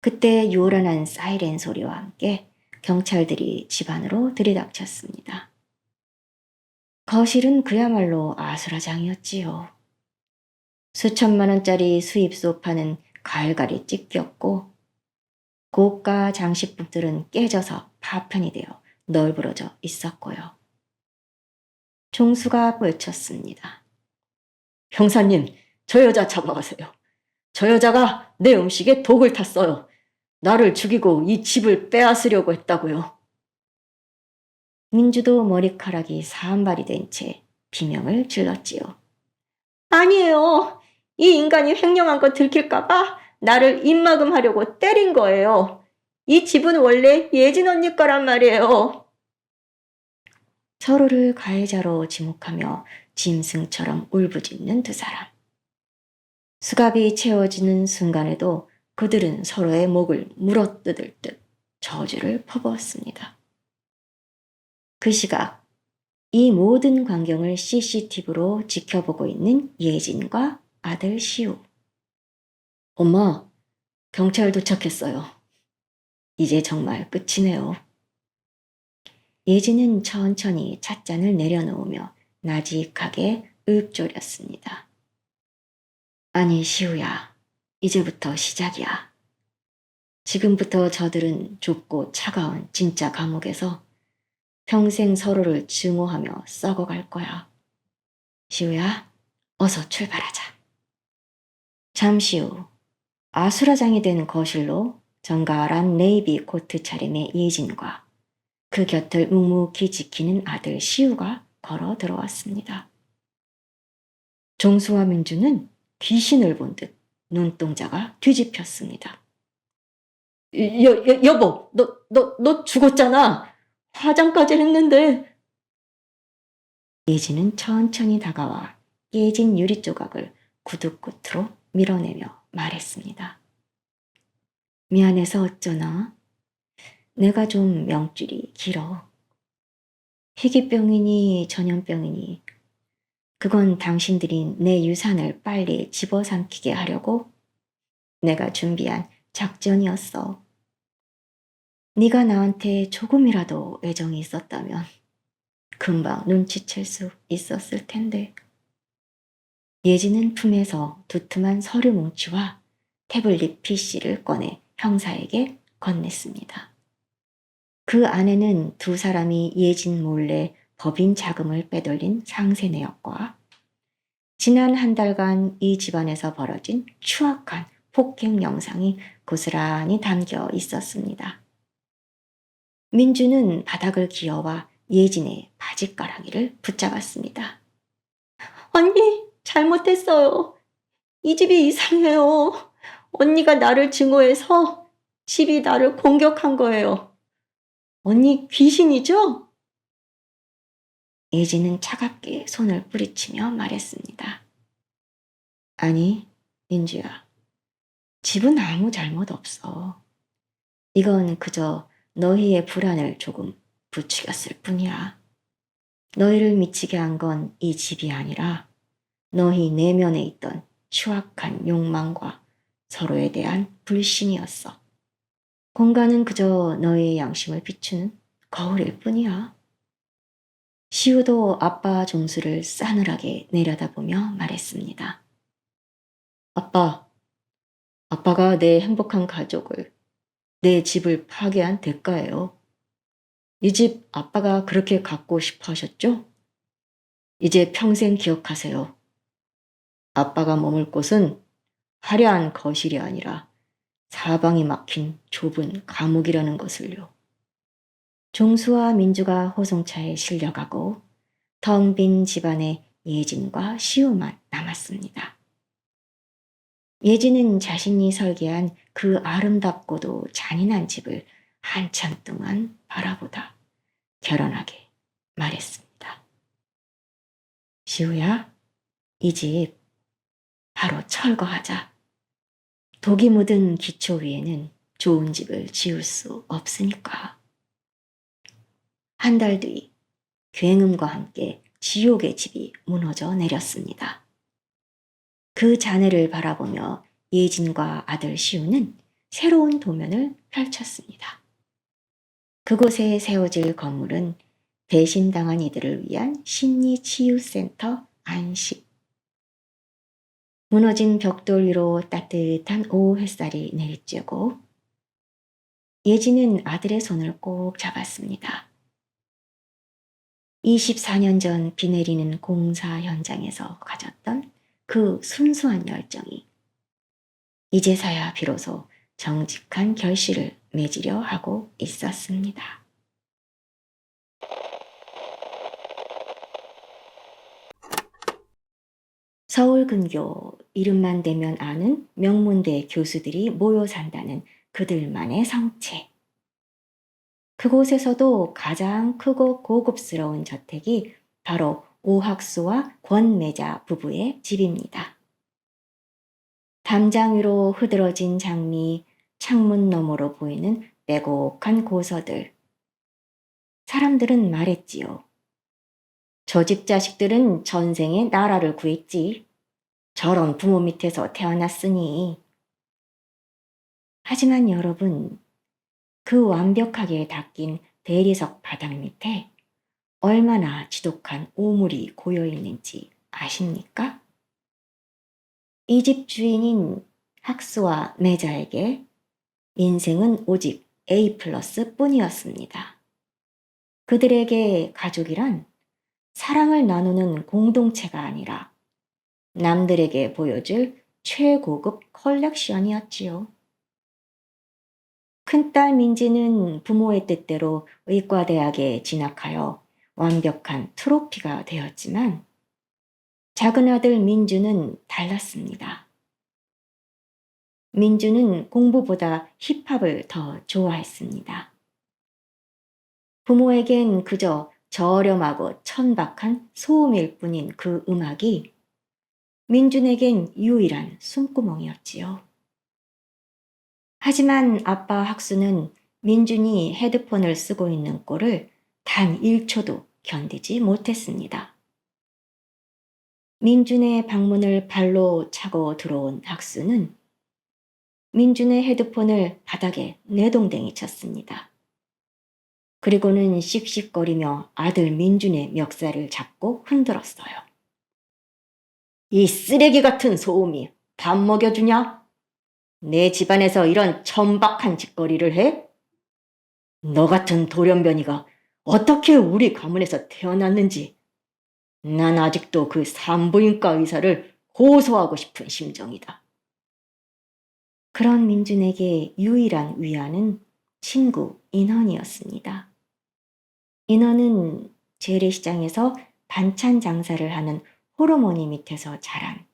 그때 요란한 사이렌 소리와 함께 경찰들이 집 안으로 들이닥쳤습니다. 거실은 그야말로 아수라장이었지요. 수천만 원짜리 수입 소파는 갈갈이 찢겼고 고가 장식품들은 깨져서 파편이 되어 널브러져 있었고요. 종수가 외쳤습니다. 형사님, 저 여자 잡아가세요. 저 여자가 내 음식에 독을 탔어요. 나를 죽이고 이 집을 빼앗으려고 했다고요. 민주도 머리카락이 사한발이 된 채 비명을 질렀지요. 아니에요. 이 인간이 횡령한 거 들킬까봐 나를 입막음하려고 때린 거예요. 이 집은 원래 예진 언니 거란 말이에요. 서로를 가해자로 지목하며 짐승처럼 울부짖는 두 사람. 수갑이 채워지는 순간에도 그들은 서로의 목을 물어뜯을 듯 저주를 퍼부었습니다. 그 시각 이 모든 광경을 CCTV로 지켜보고 있는 예진과 아들 시우. 엄마, 경찰 도착했어요. 이제 정말 끝이네요. 예진은 천천히 찻잔을 내려놓으며 나직하게 읊조렸습니다. 아니, 시우야. 이제부터 시작이야. 지금부터 저들은 좁고 차가운 진짜 감옥에서 평생 서로를 증오하며 썩어갈 거야. 시우야, 어서 출발하자. 잠시 후 아수라장이 된 거실로 정갈한 네이비 코트 차림의 예진과 그 곁을 묵묵히 지키는 아들 시우가 걸어 들어왔습니다. 종수와 민주는 귀신을 본 듯 눈동자가 뒤집혔습니다. 여보, 너 죽었잖아. 화장까지 했는데. 예진은 천천히 다가와 깨진 유리 조각을 구두 끝으로 밀어내며 말했습니다. 미안해서 어쩌나? 내가 좀 명줄이 길어. 희귀병이니 전염병이니 그건 당신들이 내 유산을 빨리 집어삼키게 하려고 내가 준비한 작전이었어. 네가 나한테 조금이라도 애정이 있었다면 금방 눈치챌 수 있었을 텐데. 예진은 품에서 두툼한 서류 뭉치와 태블릿 PC를 꺼내 형사에게 건넸습니다. 그 안에는 두 사람이 예진 몰래 법인 자금을 빼돌린 상세 내역과 지난 한 달간 이 집안에서 벌어진 추악한 폭행 영상이 고스란히 담겨 있었습니다. 민주는 바닥을 기어와 예진의 바지가랑이를 붙잡았습니다. 언니, 잘못했어요. 이 집이 이상해요. 언니가 나를 증오해서 집이 나를 공격한 거예요. 언니 귀신이죠? 예진은 차갑게 손을 뿌리치며 말했습니다. 아니, 민주야. 집은 아무 잘못 없어. 이건 그저 너희의 불안을 조금 부추겼을 뿐이야. 너희를 미치게 한 건 이 집이 아니라 너희 내면에 있던 추악한 욕망과 서로에 대한 불신이었어. 공간은 그저 너희의 양심을 비추는 거울일 뿐이야. 시우도 아빠 종수를 싸늘하게 내려다보며 말했습니다. 아빠가 내 행복한 가족을, 내 집을 파괴한 대가예요. 이 집 아빠가 그렇게 갖고 싶어 하셨죠? 이제 평생 기억하세요. 아빠가 머물 곳은 화려한 거실이 아니라 사방이 막힌 좁은 감옥이라는 것을요. 종수와 민주가 호송차에 실려가고 텅 빈 집안에 예진과 시우만 남았습니다. 예진은 자신이 설계한 그 아름답고도 잔인한 집을 한참 동안 바라보다 결연하게 말했습니다. 시우야, 이 집 바로 철거하자. 독이 묻은 기초 위에는 좋은 집을 지을 수 없으니까. 한 달 뒤 굉음과 함께 지옥의 집이 무너져 내렸습니다. 그 잔해를 바라보며 예진과 아들 시우는 새로운 도면을 펼쳤습니다. 그곳에 세워질 건물은 배신당한 이들을 위한 심리치유센터 안식. 무너진 벽돌 위로 따뜻한 오후 햇살이 내리쬐고 예진은 아들의 손을 꼭 잡았습니다. 24년 전 비 내리는 공사 현장에서 가졌던 그 순수한 열정이 이제서야 비로소 정직한 결실을 맺으려 하고 있었습니다. 서울 근교 이름만 대면 아는 명문대 교수들이 모여 산다는 그들만의 성체. 그곳에서도 가장 크고 고급스러운 저택이 바로 오학수와 권매자 부부의 집입니다. 담장 위로 흐드러진 장미, 창문 너머로 보이는 빼곡한 고서들. 사람들은 말했지요. 저 집 자식들은 전생에 나라를 구했지. 저런 부모 밑에서 태어났으니. 하지만 여러분, 그 완벽하게 닦인 대리석 바닥 밑에 얼마나 지독한 오물이 고여 있는지 아십니까? 이 집 주인인 학수와 매자에게 인생은 오직 A 플러스 뿐이었습니다. 그들에게 가족이란 사랑을 나누는 공동체가 아니라 남들에게 보여줄 최고급 컬렉션이었지요. 큰딸 민지는 부모의 뜻대로 의과대학에 진학하여 완벽한 트로피가 되었지만 작은 아들 민주는 달랐습니다. 민주는 공부보다 힙합을 더 좋아했습니다. 부모에겐 그저 저렴하고 천박한 소음일 뿐인 그 음악이 민준에겐 유일한 숨구멍이었지요. 하지만 아빠 학수는 민준이 헤드폰을 쓰고 있는 꼴을 단 1초도 견디지 못했습니다. 민준의 방문을 발로 차고 들어온 학수는 민준의 헤드폰을 바닥에 내동댕이 쳤습니다. 그리고는 씩씩거리며 아들 민준의 멱살을 잡고 흔들었어요. 이 쓰레기 같은 소음이 밥 먹여주냐? 내 집안에서 이런 천박한 짓거리를 해? 너 같은 돌연변이가 어떻게 우리 가문에서 태어났는지 난 아직도 그 산부인과 의사를 고소하고 싶은 심정이다. 그런 민준에게 유일한 위안은 친구 인헌이었습니다. 인헌은 재래시장에서 반찬 장사를 하는 호르몬이 밑에서 자란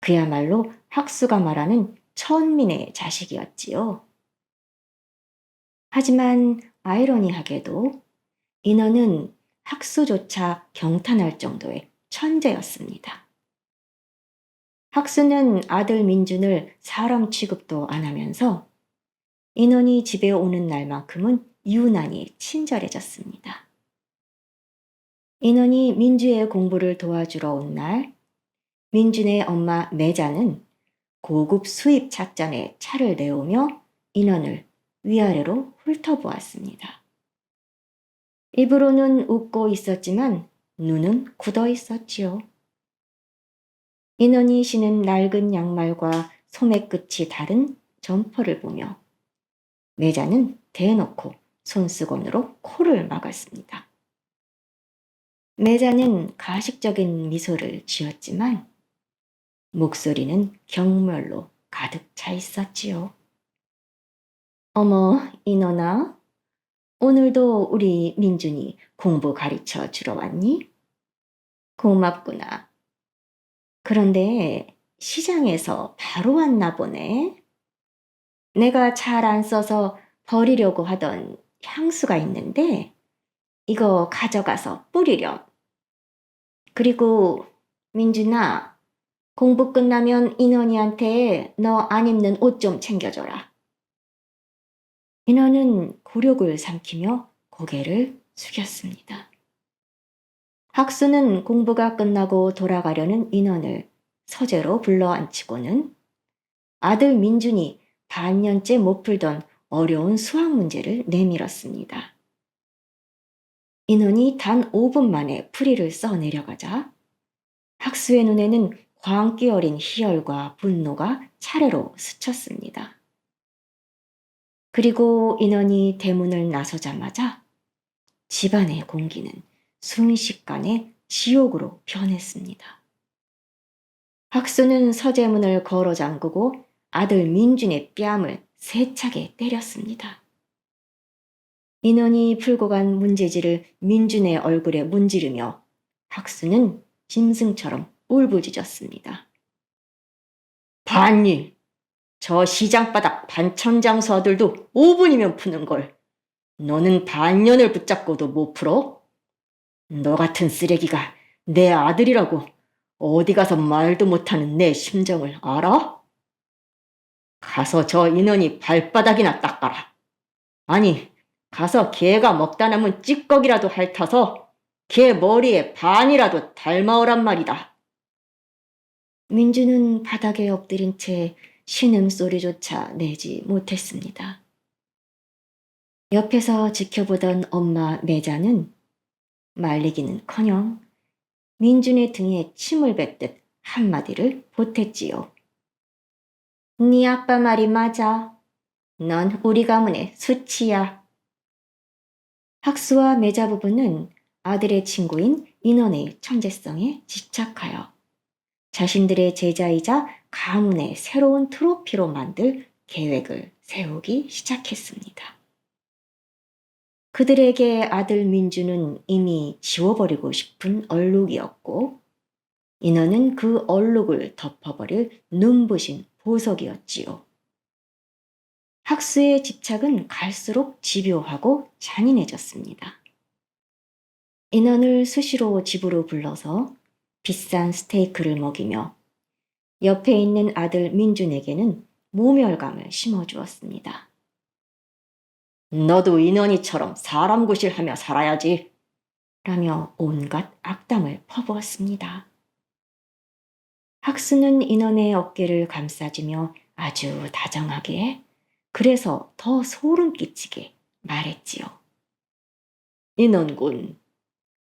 그야말로 학수가 말하는 천민의 자식이었지요. 하지만 아이러니하게도 인헌은 학수조차 경탄할 정도의 천재였습니다. 학수는 아들 민준을 사람 취급도 안 하면서 인헌이 집에 오는 날만큼은 유난히 친절해졌습니다. 인헌이 민주의 공부를 도와주러 온 날, 민준의 엄마 매자는 고급 수입 찻잔에 차를 내오며 인헌을 위아래로 훑어보았습니다. 입으로는 웃고 있었지만 눈은 굳어 있었지요. 인헌이 신은 낡은 양말과 소매 끝이 다른 점퍼를 보며 매자는 대놓고 손수건으로 코를 막았습니다. 매자는 가식적인 미소를 지었지만 목소리는 경멸로 가득 차 있었지요. 어머, 인헌아, 오늘도 우리 민준이 공부 가르쳐 주러 왔니? 고맙구나. 그런데 시장에서 바로 왔나 보네. 내가 잘 안 써서 버리려고 하던 향수가 있는데 이거 가져가서 뿌리렴. 그리고 민준아, 공부 끝나면 인헌이한테 너 안 입는 옷 좀 챙겨줘라. 인헌은 굴욕을 삼키며 고개를 숙였습니다. 학수는 공부가 끝나고 돌아가려는 인헌을 서재로 불러앉히고는 아들 민준이 반년째 못 풀던 어려운 수학 문제를 내밀었습니다. 인헌이 단 5분 만에 풀이를 써내려가자 학수의 눈에는 광기 어린 희열과 분노가 차례로 스쳤습니다. 그리고 인헌이 대문을 나서자마자 집안의 공기는 순식간에 지옥으로 변했습니다. 학수는 서재문을 걸어 잠그고 아들 민준의 뺨을 세차게 때렸습니다. 인헌이 풀고 간 문제지를 민준의 얼굴에 문지르며 학수는 짐승처럼 울부짖었습니다. 봤니? 저 시장바닥 반천장수 아들도 5분이면 푸는 걸 너는 반년을 붙잡고도 못 풀어? 너 같은 쓰레기가 내 아들이라고 어디 가서 말도 못하는 내 심정을 알아? 가서 저 인헌이 발바닥이나 닦아라. 아니, 가서 걔가 먹다 남은 찌꺼기라도 핥아서 걔 머리에 반이라도 닮아오란 말이다. 민주는 바닥에 엎드린 채 신음소리조차 내지 못했습니다. 옆에서 지켜보던 엄마 매자는 말리기는커녕 민준의 등에 침을 뱉듯 한마디를 보탰지요. 네 아빠 말이 맞아. 넌 우리 가문의 수치야. 학수와 매자 부부는 아들의 친구인 인원의 천재성에 집착하여 자신들의 제자이자 가문의 새로운 트로피로 만들 계획을 세우기 시작했습니다. 그들에게 아들 민주는 이미 지워버리고 싶은 얼룩이었고 인어는 그 얼룩을 덮어버릴 눈부신 보석이었지요. 학수의 집착은 갈수록 집요하고 잔인해졌습니다. 인원을 수시로 집으로 불러서 비싼 스테이크를 먹이며 옆에 있는 아들 민준에게는 모멸감을 심어주었습니다. 너도 인원이처럼 사람 구실하며 살아야지 라며 온갖 악담을 퍼부었습니다. 학수는 인원의 어깨를 감싸주며 아주 다정하게 그래서 더 소름 끼치게 말했지요. 인원군,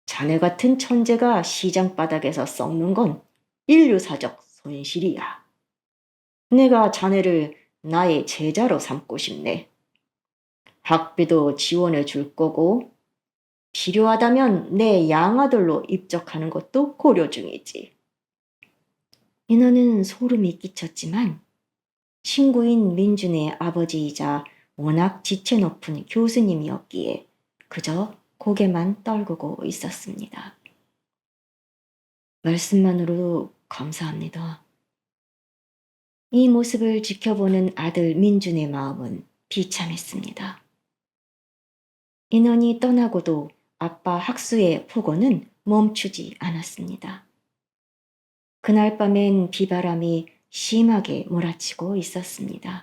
자네 같은 천재가 시장 바닥에서 썩는 건 인류사적 손실이야. 내가 자네를 나의 제자로 삼고 싶네. 학비도 지원해 줄 거고 필요하다면 내 양아들로 입적하는 것도 고려 중이지. 인어는 소름이 끼쳤지만 친구인 민준의 아버지이자 워낙 지체 높은 교수님이었기에 그저 고개만 떨구고 있었습니다. 말씀만으로도 감사합니다. 이 모습을 지켜보는 아들 민준의 마음은 비참했습니다. 인원이 떠나고도 아빠 학수의 폭언은 멈추지 않았습니다. 그날 밤엔 비바람이 심하게 몰아치고 있었습니다.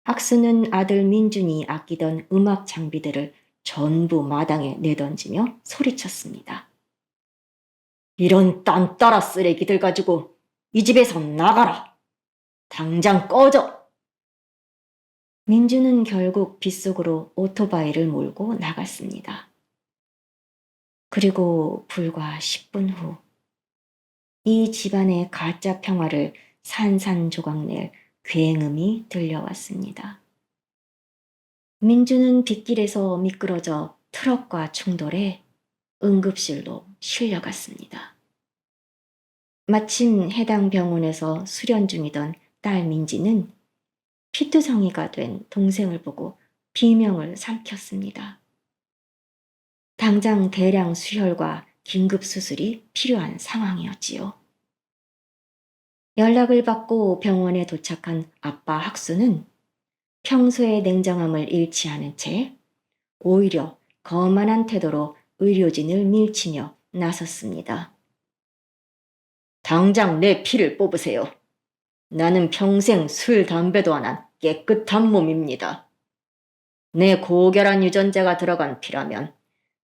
학수는 아들 민준이 아끼던 음악 장비들을 전부 마당에 내던지며 소리쳤습니다. 이런 딴따라 쓰레기들 가지고 이 집에서 나가라! 당장 꺼져! 민준은 결국 빗속으로 오토바이를 몰고 나갔습니다. 그리고 불과 10분 후, 이 집안의 가짜 평화를 산산조각낼 굉음이 들려왔습니다. 민준은 빗길에서 미끄러져 트럭과 충돌해 응급실로 실려갔습니다. 마침 해당 병원에서 수련 중이던 딸 민지는 피투성이가 된 동생을 보고 비명을 삼켰습니다. 당장 대량 수혈과 긴급 수술이 필요한 상황이었지요. 연락을 받고 병원에 도착한 아빠 학수는 평소의 냉정함을 잃지 않은 채 오히려 거만한 태도로 의료진을 밀치며 나섰습니다. 당장 내 피를 뽑으세요. 나는 평생 술, 담배도 안 한 깨끗한 몸입니다. 내 고결한 유전자가 들어간 피라면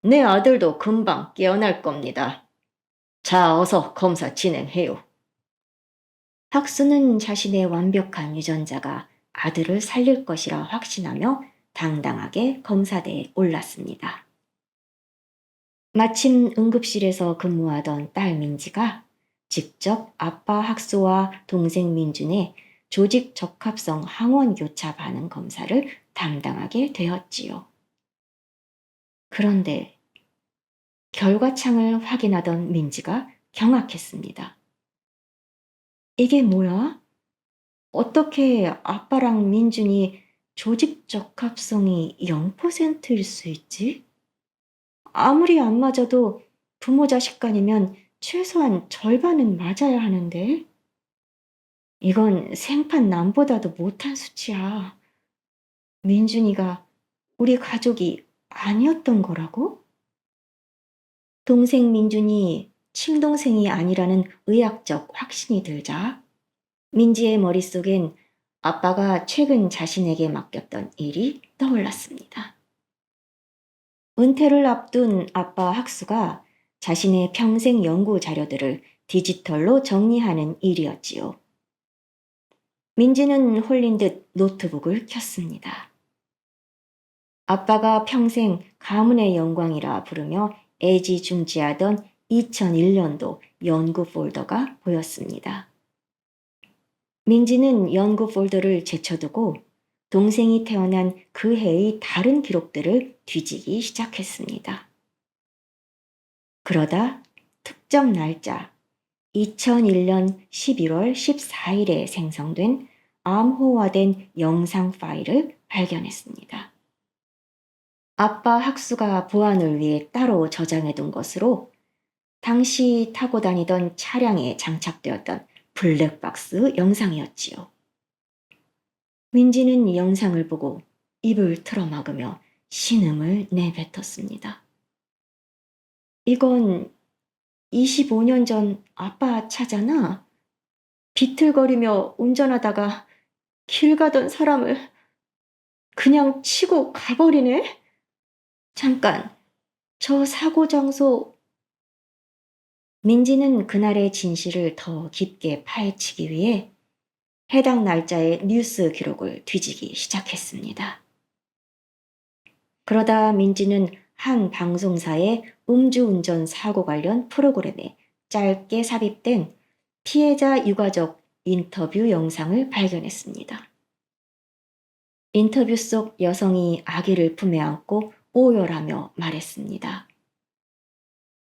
내 아들도 금방 깨어날 겁니다. 자, 어서 검사 진행해요. 학수는 자신의 완벽한 유전자가 아들을 살릴 것이라 확신하며 당당하게 검사대에 올랐습니다. 마침 응급실에서 근무하던 딸 민지가 직접 아빠 학수와 동생 민준의 조직 적합성 항원 교차 반응 검사를 담당하게 되었지요. 그런데 결과창을 확인하던 민지가 경악했습니다. 이게 뭐야? 어떻게 아빠랑 민준이 조직 적합성이 0%일 수 있지? 아무리 안 맞아도 부모 자식 간이면 최소한 절반은 맞아야 하는데? 이건 생판 남보다도 못한 수치야. 민준이가 우리 가족이 아니었던 거라고? 동생 민준이 친동생이 아니라는 의학적 확신이 들자 민지의 머릿속엔 아빠가 최근 자신에게 맡겼던 일이 떠올랐습니다. 은퇴를 앞둔 아빠 학수가 자신의 평생 연구 자료들을 디지털로 정리하는 일이었지요. 민지는 홀린 듯 노트북을 켰습니다. 아빠가 평생 가문의 영광이라 부르며 애지중지하던 2001년도 연구 폴더가 보였습니다. 민지는 연구 폴더를 제쳐두고 동생이 태어난 그 해의 다른 기록들을 뒤지기 시작했습니다. 그러다 특정 날짜 2001년 11월 14일에 생성된 암호화된 영상 파일을 발견했습니다. 아빠 학수가 보안을 위해 따로 저장해둔 것으로 당시 타고 다니던 차량에 장착되었던 블랙박스 영상이었지요. 민지는 영상을 보고 입을 틀어막으며 신음을 내뱉었습니다. 이건 25년 전 아빠 차잖아. 비틀거리며 운전하다가 길 가던 사람을 그냥 치고 가버리네? 잠깐, 저 사고 장소. 민지는 그날의 진실을 더 깊게 파헤치기 위해 해당 날짜의 뉴스 기록을 뒤지기 시작했습니다. 그러다 민지는 한 방송사의 음주운전 사고 관련 프로그램에 짧게 삽입된 피해자 유가족 인터뷰 영상을 발견했습니다. 인터뷰 속 여성이 아기를 품에 안고 오열하며 말했습니다.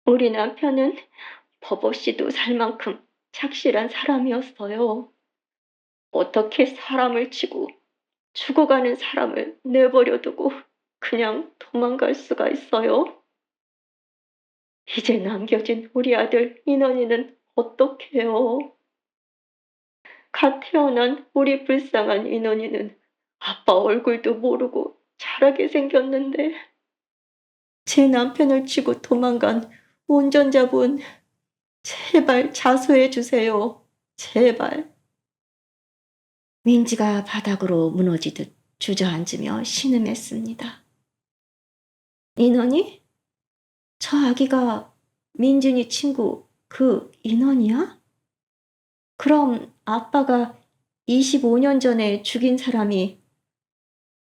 우리 남편은 버버씨도 살 만큼 착실한 사람이었어요. 어떻게 사람을 치고 죽어가는 사람을 내버려 두고 그냥 도망갈 수가 있어요? 이제 남겨진 우리 아들 인원이는 어떡해요? 갓 태어난 우리 불쌍한 인원이는 아빠 얼굴도 모르고 자라게 생겼는데 제 남편을 치고 도망간 운전자분 제발 자수해 주세요. 제발. 민지가 바닥으로 무너지듯 주저앉으며 신음했습니다. 인원이? 저 아기가 민준이 친구 그 인원이야? 그럼 아빠가 25년 전에 죽인 사람이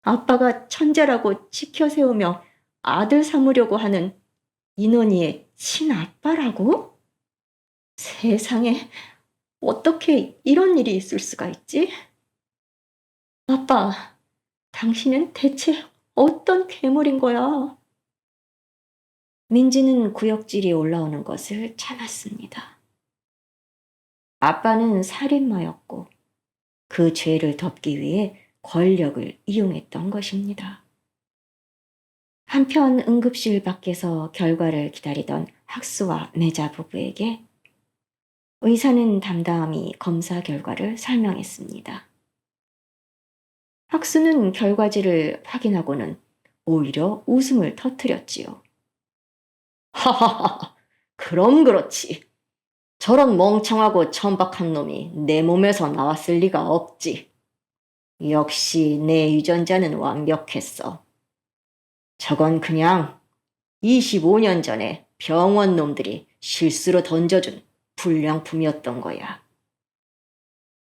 아빠가 천재라고 치켜 세우며 아들 삼으려고 하는 인원이의 친아빠라고? 세상에 어떻게 이런 일이 있을 수가 있지? 아빠, 당신은 대체 어떤 괴물인 거야? 민지는 구역질이 올라오는 것을 참았습니다. 아빠는 살인마였고 그 죄를 덮기 위해 권력을 이용했던 것입니다. 한편 응급실 밖에서 결과를 기다리던 학수와 매자 부부에게 의사는 담담히 검사 결과를 설명했습니다. 학수는 결과지를 확인하고는 오히려 웃음을 터뜨렸지요. 하하하, 그럼 그렇지. 저런 멍청하고 천박한 놈이 내 몸에서 나왔을 리가 없지. 역시 내 유전자는 완벽했어. 저건 그냥 25년 전에 병원 놈들이 실수로 던져준 불량품이었던 거야.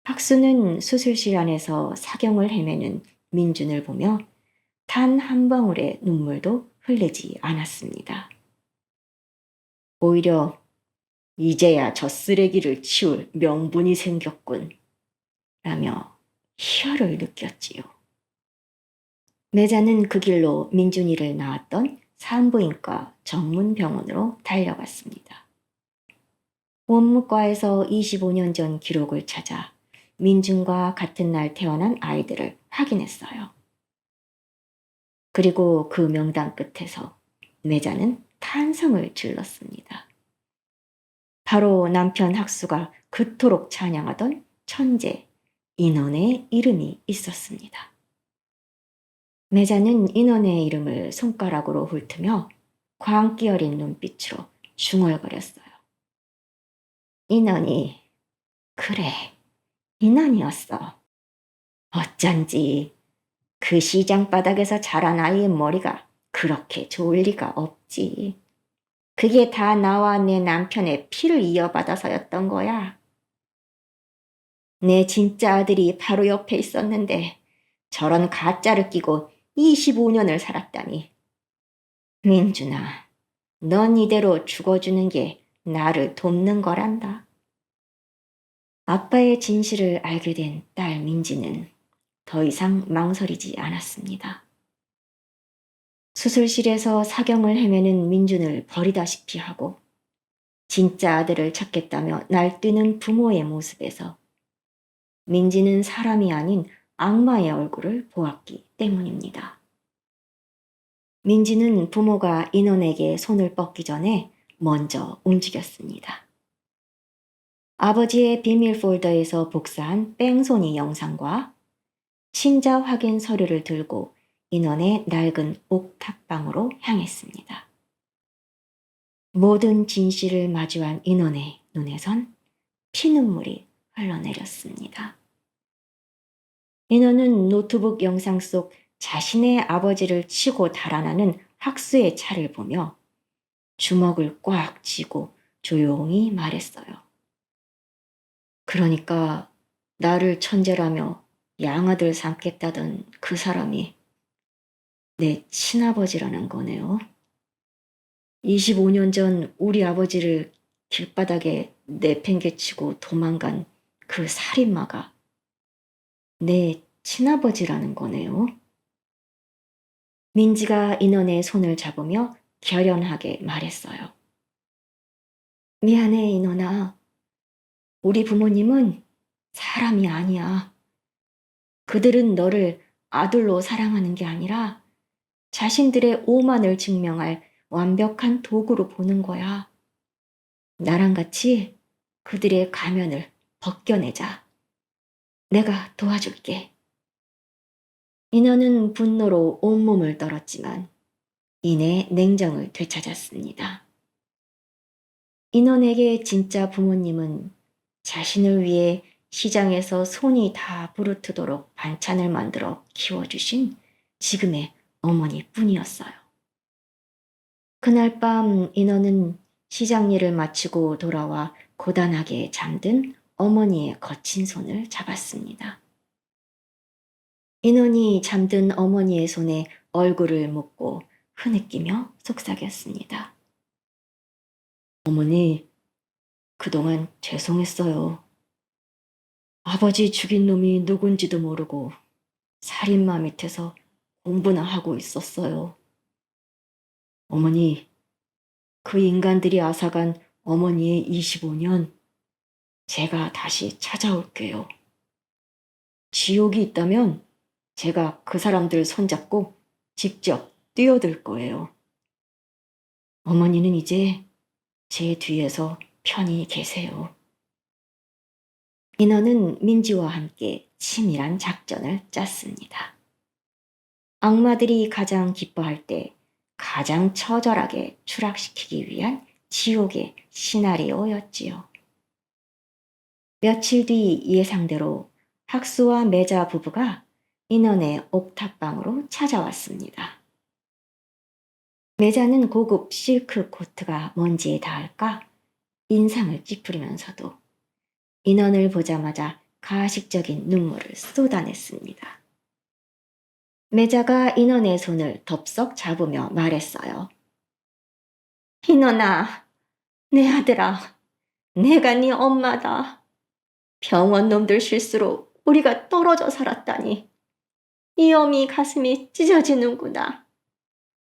학수는 수술실 안에서 사경을 헤매는 민준을 보며 단 한 방울의 눈물도 흘리지 않았습니다. 오히려 이제야 저 쓰레기를 치울 명분이 생겼군 라며 희열을 느꼈지요. 매자는 그 길로 민준이를 낳았던 산부인과 전문 병원으로 달려갔습니다. 원무과에서 25년 전 기록을 찾아 민준과 같은 날 태어난 아이들을 확인했어요. 그리고 그 명단 끝에서 매자는 탄성을 질렀습니다. 바로 남편 학수가 그토록 찬양하던 천재 인원의 이름이 있었습니다. 매자는 인원의 이름을 손가락으로 훑으며 광기 어린 눈빛으로 중얼거렸어요. 인원이, 그래, 인원이었어. 어쩐지 그 시장 바닥에서 자란 아이의 머리가 그렇게 좋을 리가 없지. 그게 다 나와 내 남편의 피를 이어받아서였던 거야. 내 진짜 아들이 바로 옆에 있었는데 저런 가짜를 끼고 25년을 살았다니. 민준아, 넌 이대로 죽어주는 게 나를 돕는 거란다. 아빠의 진실을 알게 된 딸 민지는 더 이상 망설이지 않았습니다. 수술실에서 사경을 헤매는 민준을 버리다시피 하고 진짜 아들을 찾겠다며 날뛰는 부모의 모습에서 민지는 사람이 아닌 악마의 얼굴을 보았기 때문입니다. 민지는 부모가 인원에게 손을 뻗기 전에 먼저 움직였습니다. 아버지의 비밀 폴더에서 복사한 뺑소니 영상과 친자 확인 서류를 들고 인원의 낡은 옥탑방으로 향했습니다. 모든 진실을 마주한 인원의 눈에선 피눈물이 흘러내렸습니다. 인원은 노트북 영상 속 자신의 아버지를 치고 달아나는 학수의 차를 보며 주먹을 꽉 쥐고 조용히 말했어요. 그러니까 나를 천재라며 양아들 삼겠다던 그 사람이 내 친아버지라는 거네요. 25년 전 우리 아버지를 길바닥에 내팽개치고 도망간 그 살인마가 내 친아버지라는 거네요. 민지가 인원의 손을 잡으며 결연하게 말했어요. 미안해, 인원아. 우리 부모님은 사람이 아니야. 그들은 너를 아들로 사랑하는 게 아니라 자신들의 오만을 증명할 완벽한 도구로 보는 거야. 나랑 같이 그들의 가면을 벗겨내자. 내가 도와줄게. 인어는 분노로 온몸을 떨었지만 이내 냉정을 되찾았습니다. 인원에게 진짜 부모님은 자신을 위해 시장에서 손이 다 부르트도록 반찬을 만들어 키워주신 지금의 어머니뿐이었어요. 그날 밤 인어는 시장 일을 마치고 돌아와 고단하게 잠든 어머니의 거친 손을 잡았습니다. 인원이 잠든 어머니의 손에 얼굴을 묻고 흐느끼며 속삭였습니다. 어머니, 그동안 죄송했어요. 아버지 죽인 놈이 누군지도 모르고 살인마 밑에서 공부나 하고 있었어요. 어머니, 그 인간들이 앗아간 어머니의 25년, 제가 다시 찾아올게요. 지옥이 있다면 제가 그 사람들 손잡고 직접 뛰어들 거예요. 어머니는 이제 제 뒤에서 편히 계세요. 인어는 민지와 함께 치밀한 작전을 짰습니다. 악마들이 가장 기뻐할 때 가장 처절하게 추락시키기 위한 지옥의 시나리오였지요. 며칠 뒤 예상대로 학수와 매자 부부가 인원의 옥탑방으로 찾아왔습니다. 매자는 고급 실크 코트가 먼지에 닿을까 인상을 찌푸리면서도 인원을 보자마자 가식적인 눈물을 쏟아냈습니다. 매자가 인원의 손을 덥석 잡으며 말했어요. 인원아, 내 아들아, 내가 네 엄마다. 병원 놈들 실수로 우리가 떨어져 살았다니. 이 어미 가슴이 찢어지는구나.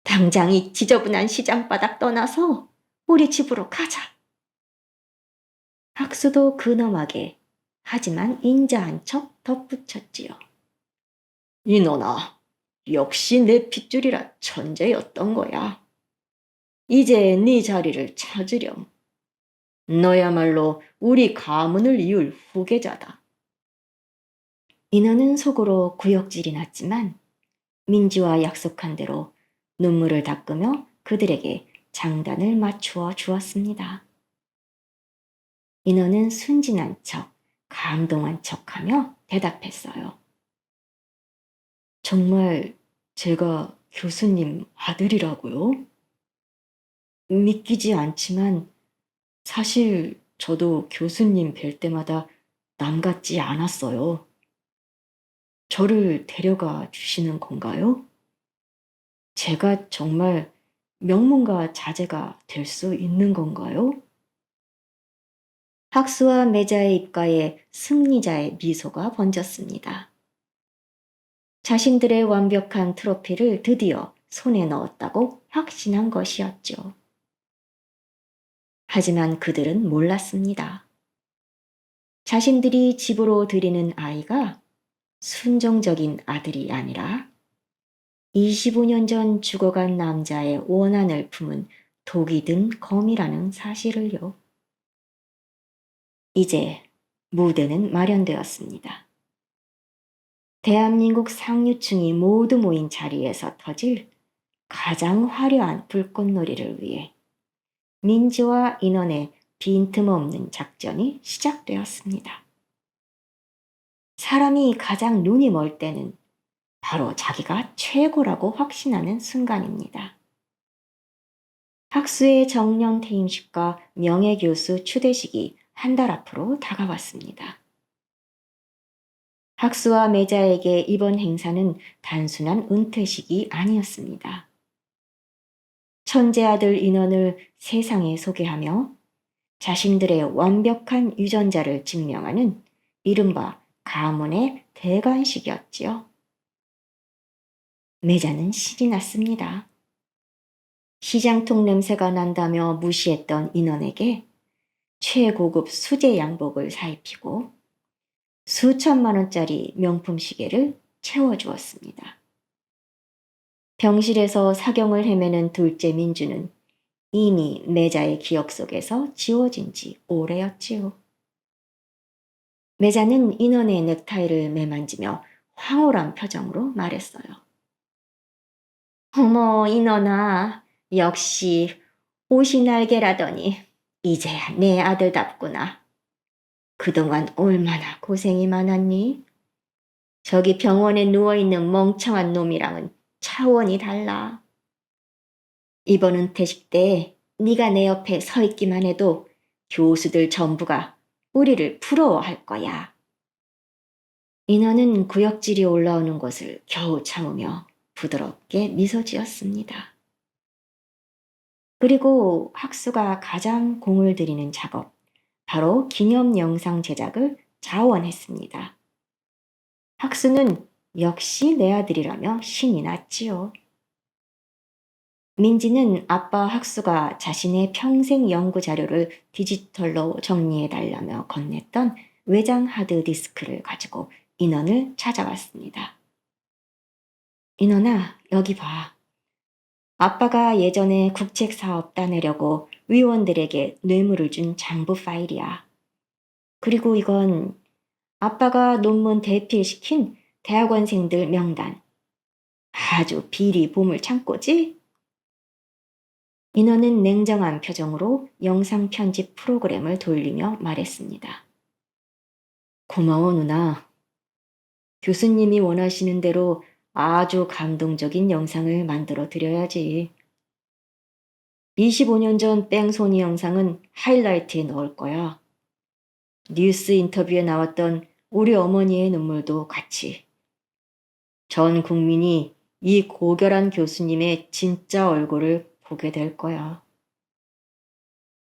당장 이 지저분한 시장바닥 떠나서 우리 집으로 가자. 학수도 근엄하게 하지만 인자한 척 덧붙였지요. 인원아, 역시 내 핏줄이라 천재였던 거야. 이제 네 자리를 찾으렴. 너야말로 우리 가문을 이을 후계자다. 인어는 속으로 구역질이 났지만 민지와 약속한 대로 눈물을 닦으며 그들에게 장단을 맞추어 주었습니다. 인어는 순진한 척, 감동한 척하며 대답했어요. 정말 제가 교수님 아들이라고요? 믿기지 않지만 사실 저도 교수님 뵐 때마다 남 같지 않았어요. 저를 데려가 주시는 건가요? 제가 정말 명문가 자제가 될 수 있는 건가요? 학수와 매자의 입가에 승리자의 미소가 번졌습니다. 자신들의 완벽한 트로피를 드디어 손에 넣었다고 확신한 것이었죠. 하지만 그들은 몰랐습니다. 자신들이 집으로 들이는 아이가 순종적인 아들이 아니라 25년 전 죽어간 남자의 원한을 품은 독이 든 검이라는 사실을요. 이제 무대는 마련되었습니다. 대한민국 상류층이 모두 모인 자리에서 터질 가장 화려한 불꽃놀이를 위해 민지와 인원의 빈틈없는 작전이 시작되었습니다. 사람이 가장 눈이 멀 때는 바로 자기가 최고라고 확신하는 순간입니다. 학수의 정년 퇴임식과 명예교수 추대식이 한 달 앞으로 다가왔습니다. 학수와 매자에게 이번 행사는 단순한 은퇴식이 아니었습니다. 천재 아들 인원을 세상에 소개하며 자신들의 완벽한 유전자를 증명하는 이른바 가문의 대관식이었지요. 매자는 신이 났습니다. 시장통 냄새가 난다며 무시했던 인원에게 최고급 수제 양복을 사입히고 수천만 원짜리 명품 시계를 채워주었습니다. 병실에서 사경을 헤매는 둘째 민주는 이미 매자의 기억 속에서 지워진 지 오래였지요. 매자는 인원의 넥타이를 매만지며 황홀한 표정으로 말했어요. 어머, 인원아, 역시 옷이 날개라더니 이제야 내 아들답구나. 그동안 얼마나 고생이 많았니? 저기 병원에 누워있는 멍청한 놈이랑은 차원이 달라. 이번 은퇴식 때 네가 내 옆에 서 있기만 해도 교수들 전부가 우리를 부러워할 거야. 인어는 구역질이 올라오는 것을 겨우 참으며 부드럽게 미소 지었습니다. 그리고 학수가 가장 공을 들이는 작업, 바로 기념 영상 제작을 자원했습니다. 학수는 역시 내 아들이라며 신이 났지요. 민지는 아빠 학수가 자신의 평생 연구 자료를 디지털로 정리해달라며 건넸던 외장 하드디스크를 가지고 인원을 찾아왔습니다. 인원아, 여기 봐. 아빠가 예전에 국책 사업 따내려고 위원들에게 뇌물을 준 장부 파일이야. 그리고 이건 아빠가 논문 대필시킨 대학원생들 명단. 아주 비리 보물 창고지? 인원은 냉정한 표정으로 영상 편집 프로그램을 돌리며 말했습니다. 고마워 누나. 교수님이 원하시는 대로 아주 감동적인 영상을 만들어 드려야지. 25년 전 뺑소니 영상은 하이라이트에 넣을 거야. 뉴스 인터뷰에 나왔던 우리 어머니의 눈물도 같이. 전 국민이 이 고결한 교수님의 진짜 얼굴을 보게 될 거야.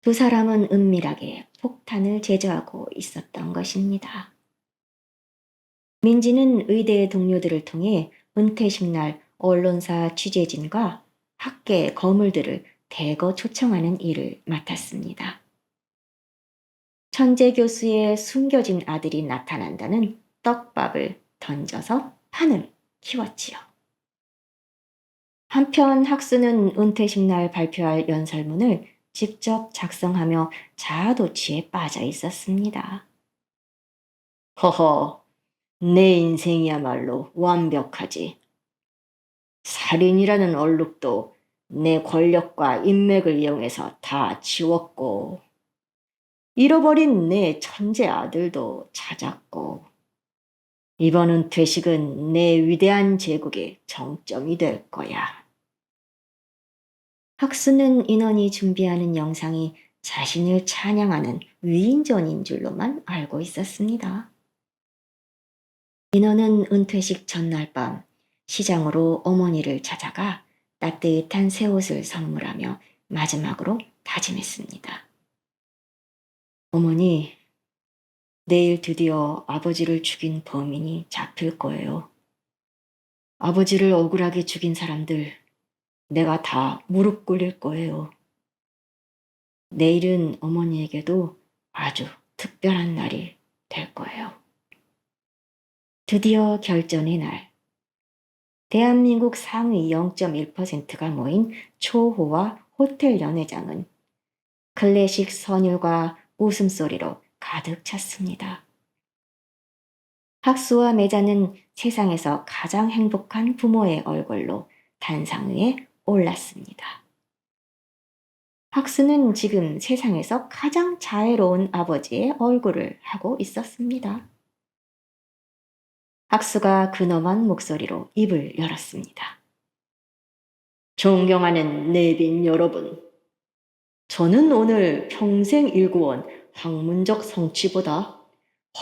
두 사람은 은밀하게 폭탄을 제조하고 있었던 것입니다. 민지는 의대 동료들을 통해 은퇴식 날 언론사 취재진과 학계 거물들을 대거 초청하는 일을 맡았습니다. 천재 교수의 숨겨진 아들이 나타난다는 떡밥을 던져서 판을 키웠지요. 한편 학수는 은퇴식 날 발표할 연설문을 직접 작성하며 자아도취에 빠져 있었습니다. 허허, 내 인생이야말로 완벽하지. 살인이라는 얼룩도 내 권력과 인맥을 이용해서 다 지웠고, 잃어버린 내 천재 아들도 찾았고, 이번 은퇴식은 내 위대한 제국의 정점이 될 거야. 학수는 인원이 준비하는 영상이 자신을 찬양하는 위인전인 줄로만 알고 있었습니다. 인원은 은퇴식 전날 밤 시장으로 어머니를 찾아가 따뜻한 새 옷을 선물하며 마지막으로 다짐했습니다. 어머니, 내일 드디어 아버지를 죽인 범인이 잡힐 거예요. 아버지를 억울하게 죽인 사람들, 내가 다 무릎 꿇릴 거예요. 내일은 어머니에게도 아주 특별한 날이 될 거예요. 드디어 결전의 날. 대한민국 상위 0.1%가 모인 초호화 호텔 연회장은 클래식 선율과 웃음소리로 가득 찼습니다. 학수와 매자는 세상에서 가장 행복한 부모의 얼굴로 단상 위에 올랐습니다. 학수는 지금 세상에서 가장 자애로운 아버지의 얼굴을 하고 있었습니다. 학수가 근엄한 목소리로 입을 열었습니다. 존경하는 내빈 여러분, 저는 오늘 평생 일구온 학문적 성취보다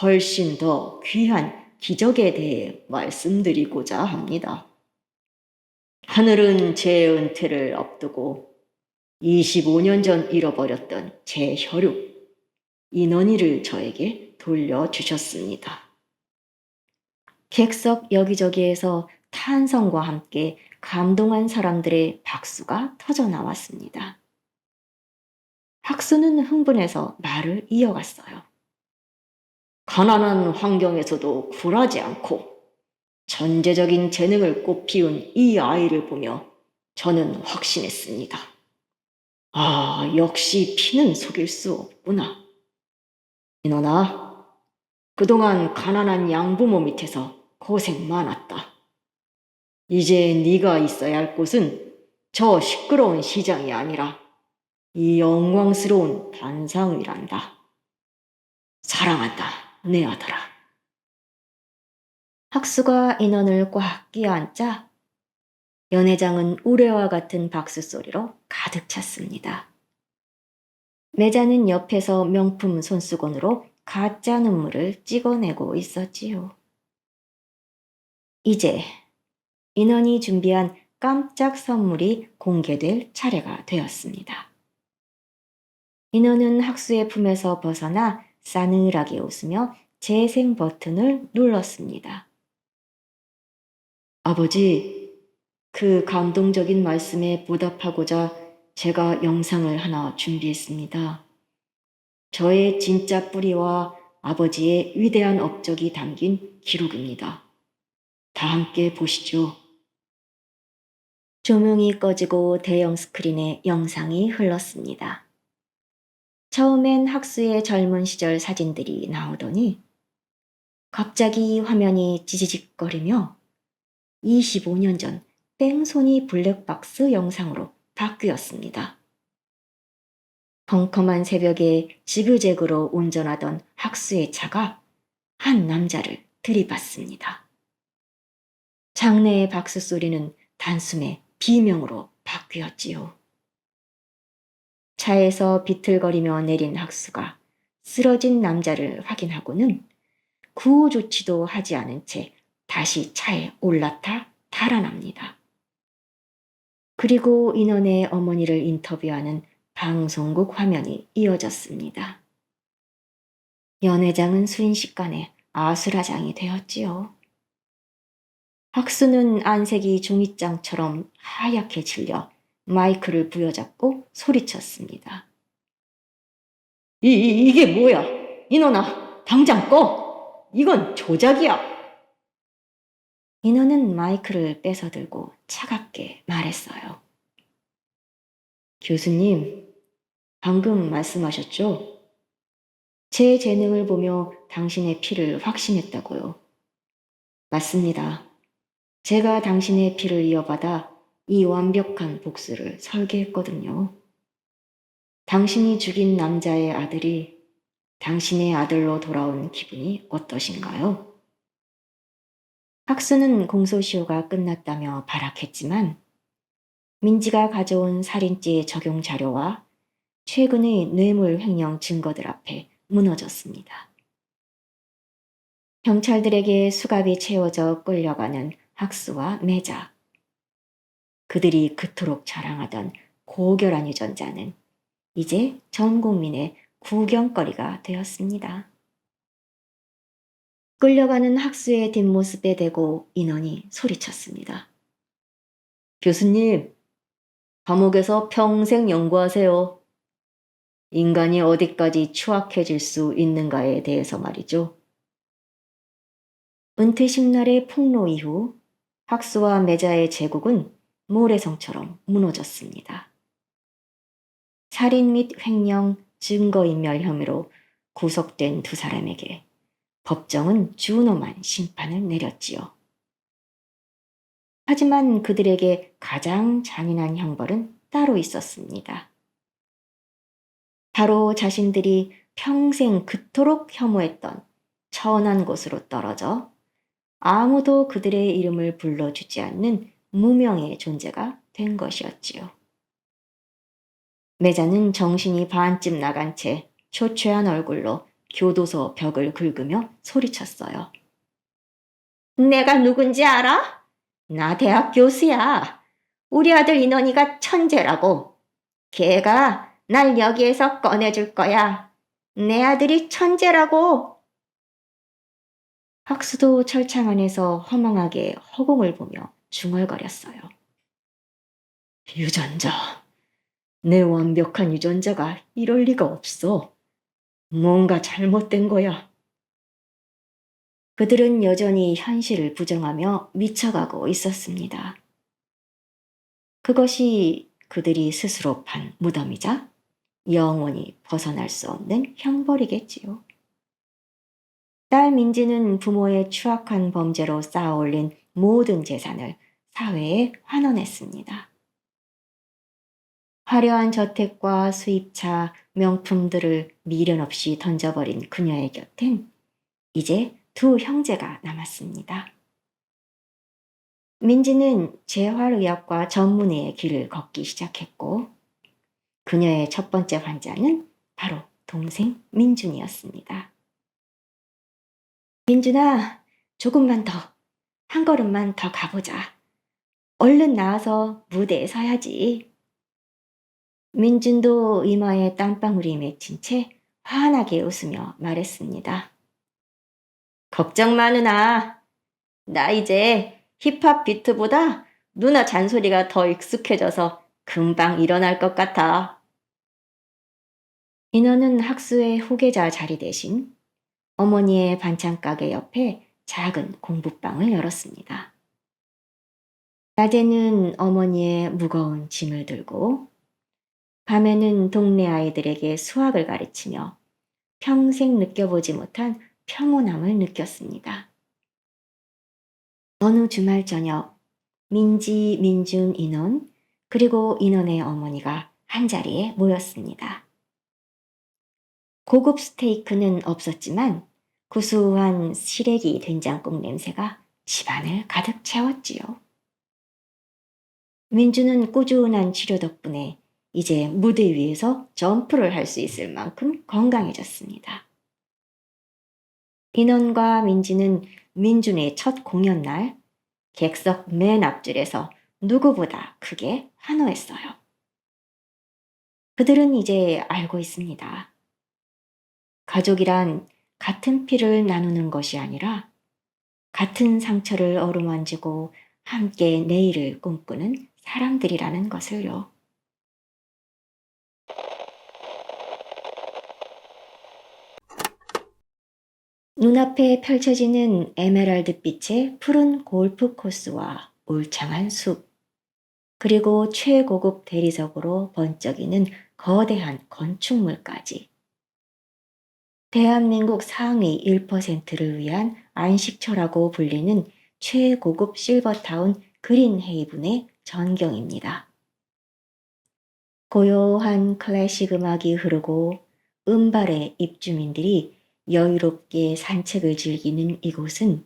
훨씬 더 귀한 기적에 대해 말씀드리고자 합니다. 하늘은 제 은퇴를 앞두고 25년 전 잃어버렸던 제 혈육, 인원이를 저에게 돌려주셨습니다. 객석 여기저기에서 탄성과 함께 감동한 사람들의 박수가 터져 나왔습니다. 학수는 흥분해서 말을 이어갔어요. 가난한 환경에서도 굴하지 않고 전제적인 재능을 꽃피운 이 아이를 보며 저는 확신했습니다. 아, 역시 피는 속일 수 없구나. 인원아, 그동안 가난한 양부모 밑에서 고생 많았다. 이제 네가 있어야 할 곳은 저 시끄러운 시장이 아니라 이 영광스러운 단상 위란다. 사랑한다, 내 아들아. 학수가 인원을 꽉 끼어앉자 연회장은 우레와 같은 박수 소리로 가득 찼습니다. 매자는 옆에서 명품 손수건으로 가짜 눈물을 찍어내고 있었지요. 이제 인원이 준비한 깜짝 선물이 공개될 차례가 되었습니다. 인원은 학수의 품에서 벗어나 싸늘하게 웃으며 재생 버튼을 눌렀습니다. 아버지, 그 감동적인 말씀에 보답하고자 제가 영상을 하나 준비했습니다. 저의 진짜 뿌리와 아버지의 위대한 업적이 담긴 기록입니다. 다 함께 보시죠. 조명이 꺼지고 대형 스크린에 영상이 흘렀습니다. 처음엔 학수의 젊은 시절 사진들이 나오더니 갑자기 화면이 지지직거리며 25년 전 뺑소니 블랙박스 영상으로 바뀌었습니다. 컴컴한 새벽에 지그재그로 운전하던 학수의 차가 한 남자를 들이받습니다. 장내의 박수 소리는 단숨에 비명으로 바뀌었지요. 차에서 비틀거리며 내린 학수가 쓰러진 남자를 확인하고는 구호 조치도 하지 않은 채 다시 차에 올라타 달아납니다. 그리고 인원의 어머니를 인터뷰하는 방송국 화면이 이어졌습니다. 연회장은 순식간에 아수라장이 되었지요. 학수는 안색이 종이장처럼 하얗게 질려 마이크를 부여잡고 소리쳤습니다. 이게 뭐야? 인원아, 당장 꺼! 이건 조작이야! 인원은 마이크를 뺏어들고 차갑게 말했어요. 교수님, 방금 말씀하셨죠? 제 재능을 보며 당신의 피를 확신했다고요. 맞습니다. 제가 당신의 피를 이어받아 이 완벽한 복수를 설계했거든요. 당신이 죽인 남자의 아들이 당신의 아들로 돌아온 기분이 어떠신가요? 학수는 공소시효가 끝났다며 발악했지만 민지가 가져온 살인죄 적용 자료와 최근의 뇌물 횡령 증거들 앞에 무너졌습니다. 경찰들에게 수갑이 채워져 끌려가는 학수와 매자. 그들이 그토록 자랑하던 고결한 유전자는 이제 전 국민의 구경거리가 되었습니다. 끌려가는 학수의 뒷모습에 대고 인원이 소리쳤습니다. 교수님, 감옥에서 평생 연구하세요. 인간이 어디까지 추악해질 수 있는가에 대해서 말이죠. 은퇴식날의 폭로 이후 학수와 매자의 제국은 모래성처럼 무너졌습니다. 살인 및 횡령, 증거인멸 혐의로 구속된 두 사람에게 법정은 준엄한 심판을 내렸지요. 하지만 그들에게 가장 잔인한 형벌은 따로 있었습니다. 바로 자신들이 평생 그토록 혐오했던 천한 곳으로 떨어져 아무도 그들의 이름을 불러주지 않는 무명의 존재가 된 것이었지요. 매자는 정신이 반쯤 나간 채 초췌한 얼굴로 교도소 벽을 긁으며 소리쳤어요. 내가 누군지 알아? 나 대학 교수야. 우리 아들 인원이가 천재라고. 걔가 날 여기에서 꺼내줄 거야. 내 아들이 천재라고. 학수도 철창 안에서 허망하게 허공을 보며 중얼거렸어요. 유전자. 내 완벽한 유전자가 이럴 리가 없어. 뭔가 잘못된 거야. 그들은 여전히 현실을 부정하며 미쳐가고 있었습니다. 그것이 그들이 스스로 판 무덤이자 영원히 벗어날 수 없는 형벌이겠지요. 딸 민지는 부모의 추악한 범죄로 쌓아올린 모든 재산을 사회에 환원했습니다. 화려한 저택과 수입차, 명품들을 미련 없이 던져버린 그녀의 곁엔 이제 두 형제가 남았습니다. 민지는 재활의학과 전문의의 길을 걷기 시작했고 그녀의 첫 번째 환자는 바로 동생 민준이었습니다. 민준아, 조금만 더, 한 걸음만 더 가보자. 얼른 나와서 무대에 서야지. 민준도 이마에 땀방울이 맺힌 채 환하게 웃으며 말했습니다. 걱정 마 누나. 나 이제 힙합 비트보다 누나 잔소리가 더 익숙해져서 금방 일어날 것 같아. 인어는 학수의 후계자 자리 대신 어머니의 반찬가게 옆에 작은 공부방을 열었습니다. 낮에는 어머니의 무거운 짐을 들고 밤에는 동네 아이들에게 수학을 가르치며 평생 느껴보지 못한 평온함을 느꼈습니다. 어느 주말 저녁 민지, 민준, 인원 그리고 인원의 어머니가 한자리에 모였습니다. 고급 스테이크는 없었지만 구수한 시래기 된장국 냄새가 집안을 가득 채웠지요. 민주는 꾸준한 치료 덕분에 이제 무대 위에서 점프를 할 수 있을 만큼 건강해졌습니다. 인원과 민지는 민준의 첫 공연 날 객석 맨 앞줄에서 누구보다 크게 환호했어요. 그들은 이제 알고 있습니다. 가족이란 같은 피를 나누는 것이 아니라 같은 상처를 어루만지고 함께 내일을 꿈꾸는 사람들이라는 것을요. 눈앞에 펼쳐지는 에메랄드 빛의 푸른 골프 코스와 울창한 숲, 그리고 최고급 대리석으로 번쩍이는 거대한 건축물까지. 대한민국 상위 1%를 위한 안식처라고 불리는 최고급 실버타운 그린헤이븐의 전경입니다. 고요한 클래식 음악이 흐르고 은발의 입주민들이 여유롭게 산책을 즐기는 이곳은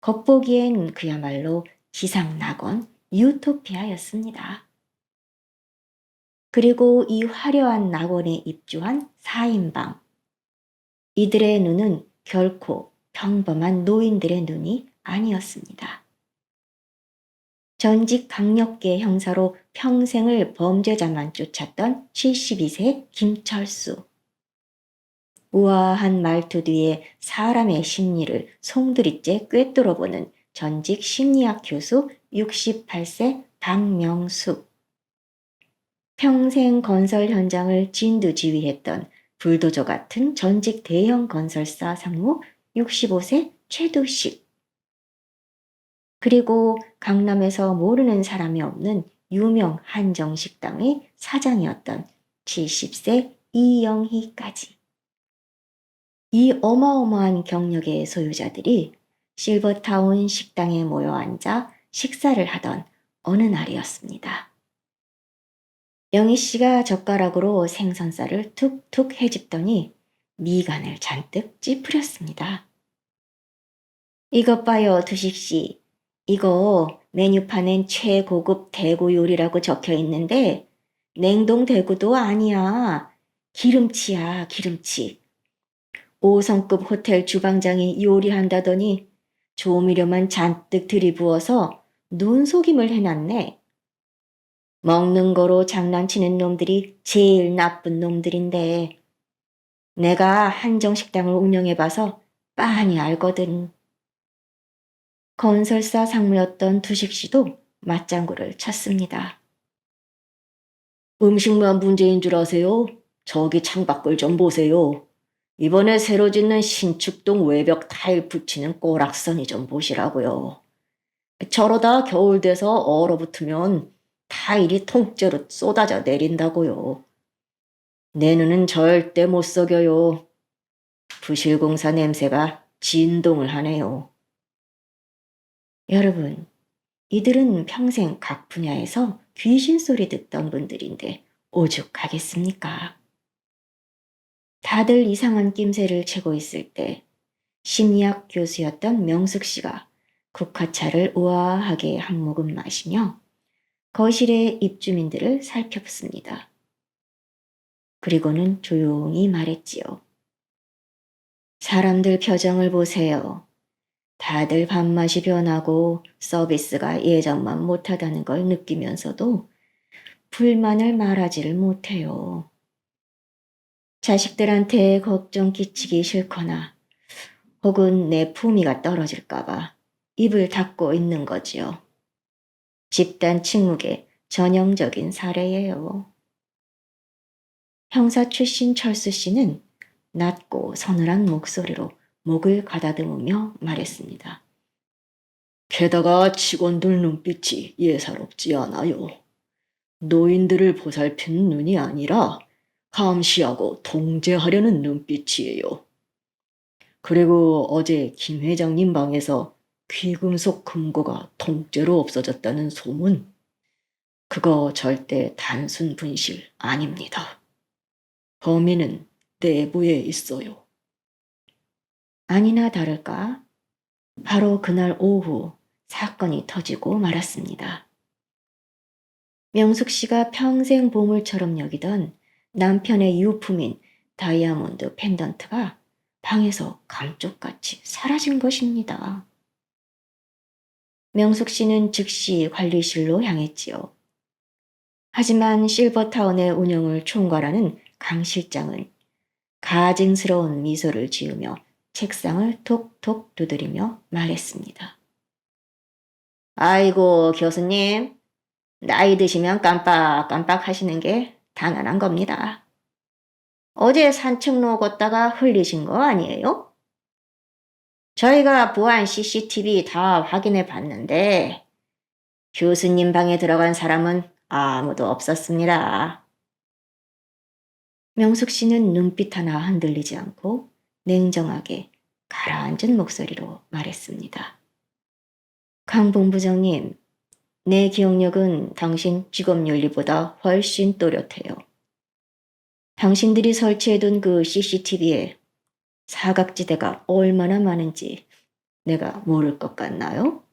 겉보기엔 그야말로 지상낙원 유토피아였습니다. 그리고 이 화려한 낙원에 입주한 4인방. 이들의 눈은 결코 평범한 노인들의 눈이 아니었습니다. 전직 강력계 형사로 평생을 범죄자만 쫓았던 72세 김철수. 우아한 말투 뒤에 사람의 심리를 송두리째 꿰뚫어보는 전직 심리학 교수 68세 박명숙. 평생 건설 현장을 진두지휘했던 불도저 같은 전직 대형 건설사 상무 65세 최두식. 그리고 강남에서 모르는 사람이 없는 유명 한정식당의 사장이었던 70세 이영희까지. 이 어마어마한 경력의 소유자들이 실버타운 식당에 모여 앉아 식사를 하던 어느 날이었습니다. 영희 씨가 젓가락으로 생선살을 툭툭 해집더니 미간을 잔뜩 찌푸렸습니다. 이것 봐요, 두식 씨. 이거 메뉴판엔 최고급 대구 요리라고 적혀 있는데 냉동 대구도 아니야. 기름치야, 기름치. 5성급 호텔 주방장이 요리한다더니 조미료만 잔뜩 들이부어서 눈속임을 해놨네. 먹는 거로 장난치는 놈들이 제일 나쁜 놈들인데 내가 한정식당을 운영해봐서 빤히 알거든. 건설사 상무였던 두식 씨도 맞장구를 쳤습니다. 음식만 문제인 줄 아세요? 저기 창밖을 좀 보세요. 이번에 새로 짓는 신축동 외벽 타일 붙이는 꼬락선이 좀 보시라고요. 저러다 겨울 돼서 얼어붙으면 타일이 통째로 쏟아져 내린다고요. 내 눈은 절대 못 속여요. 부실공사 냄새가 진동을 하네요. 여러분, 이들은 평생 각 분야에서 귀신 소리 듣던 분들인데 오죽하겠습니까? 다들 이상한 낌새를 채고 있을 때 심리학 교수였던 명숙 씨가 국화차를 우아하게 한 모금 마시며 거실의 입주민들을 살펴봤습니다. 그리고는 조용히 말했지요. 사람들 표정을 보세요. 다들 밥맛이 변하고 서비스가 예전만 못하다는 걸 느끼면서도 불만을 말하지를 못해요. 자식들한테 걱정 끼치기 싫거나 혹은 내 품위가 떨어질까봐 입을 닫고 있는 거지요. 집단 침묵의 전형적인 사례예요. 형사 출신 철수 씨는 낮고 서늘한 목소리로 목을 가다듬으며 말했습니다. 게다가 직원들 눈빛이 예사롭지 않아요. 노인들을 보살피는 눈이 아니라 감시하고 통제하려는 눈빛이에요. 그리고 어제 김 회장님 방에서 귀금속 금고가 통째로 없어졌다는 소문. 그거 절대 단순 분실 아닙니다. 범인은 내부에 있어요. 아니나 다를까 바로 그날 오후 사건이 터지고 말았습니다. 명숙 씨가 평생 보물처럼 여기던 남편의 유품인 다이아몬드 펜던트가 방에서 감쪽같이 사라진 것입니다. 명숙 씨는 즉시 관리실로 향했지요. 하지만 실버타운의 운영을 총괄하는 강 실장은 가증스러운 미소를 지으며 책상을 톡톡 두드리며 말했습니다. 아이고 교수님, 나이 드시면 깜빡깜빡 하시는 게 당연한 겁니다. 어제 산책로 걷다가 흘리신 거 아니에요? 저희가 보안 CCTV 다 확인해 봤는데 교수님 방에 들어간 사람은 아무도 없었습니다. 명숙 씨는 눈빛 하나 흔들리지 않고 냉정하게 가라앉은 목소리로 말했습니다. 강 본부장님, 내 기억력은 당신 직업윤리보다 훨씬 또렷해요. 당신들이 설치해둔 그 CCTV에 사각지대가 얼마나 많은지 내가 모를 것 같나요?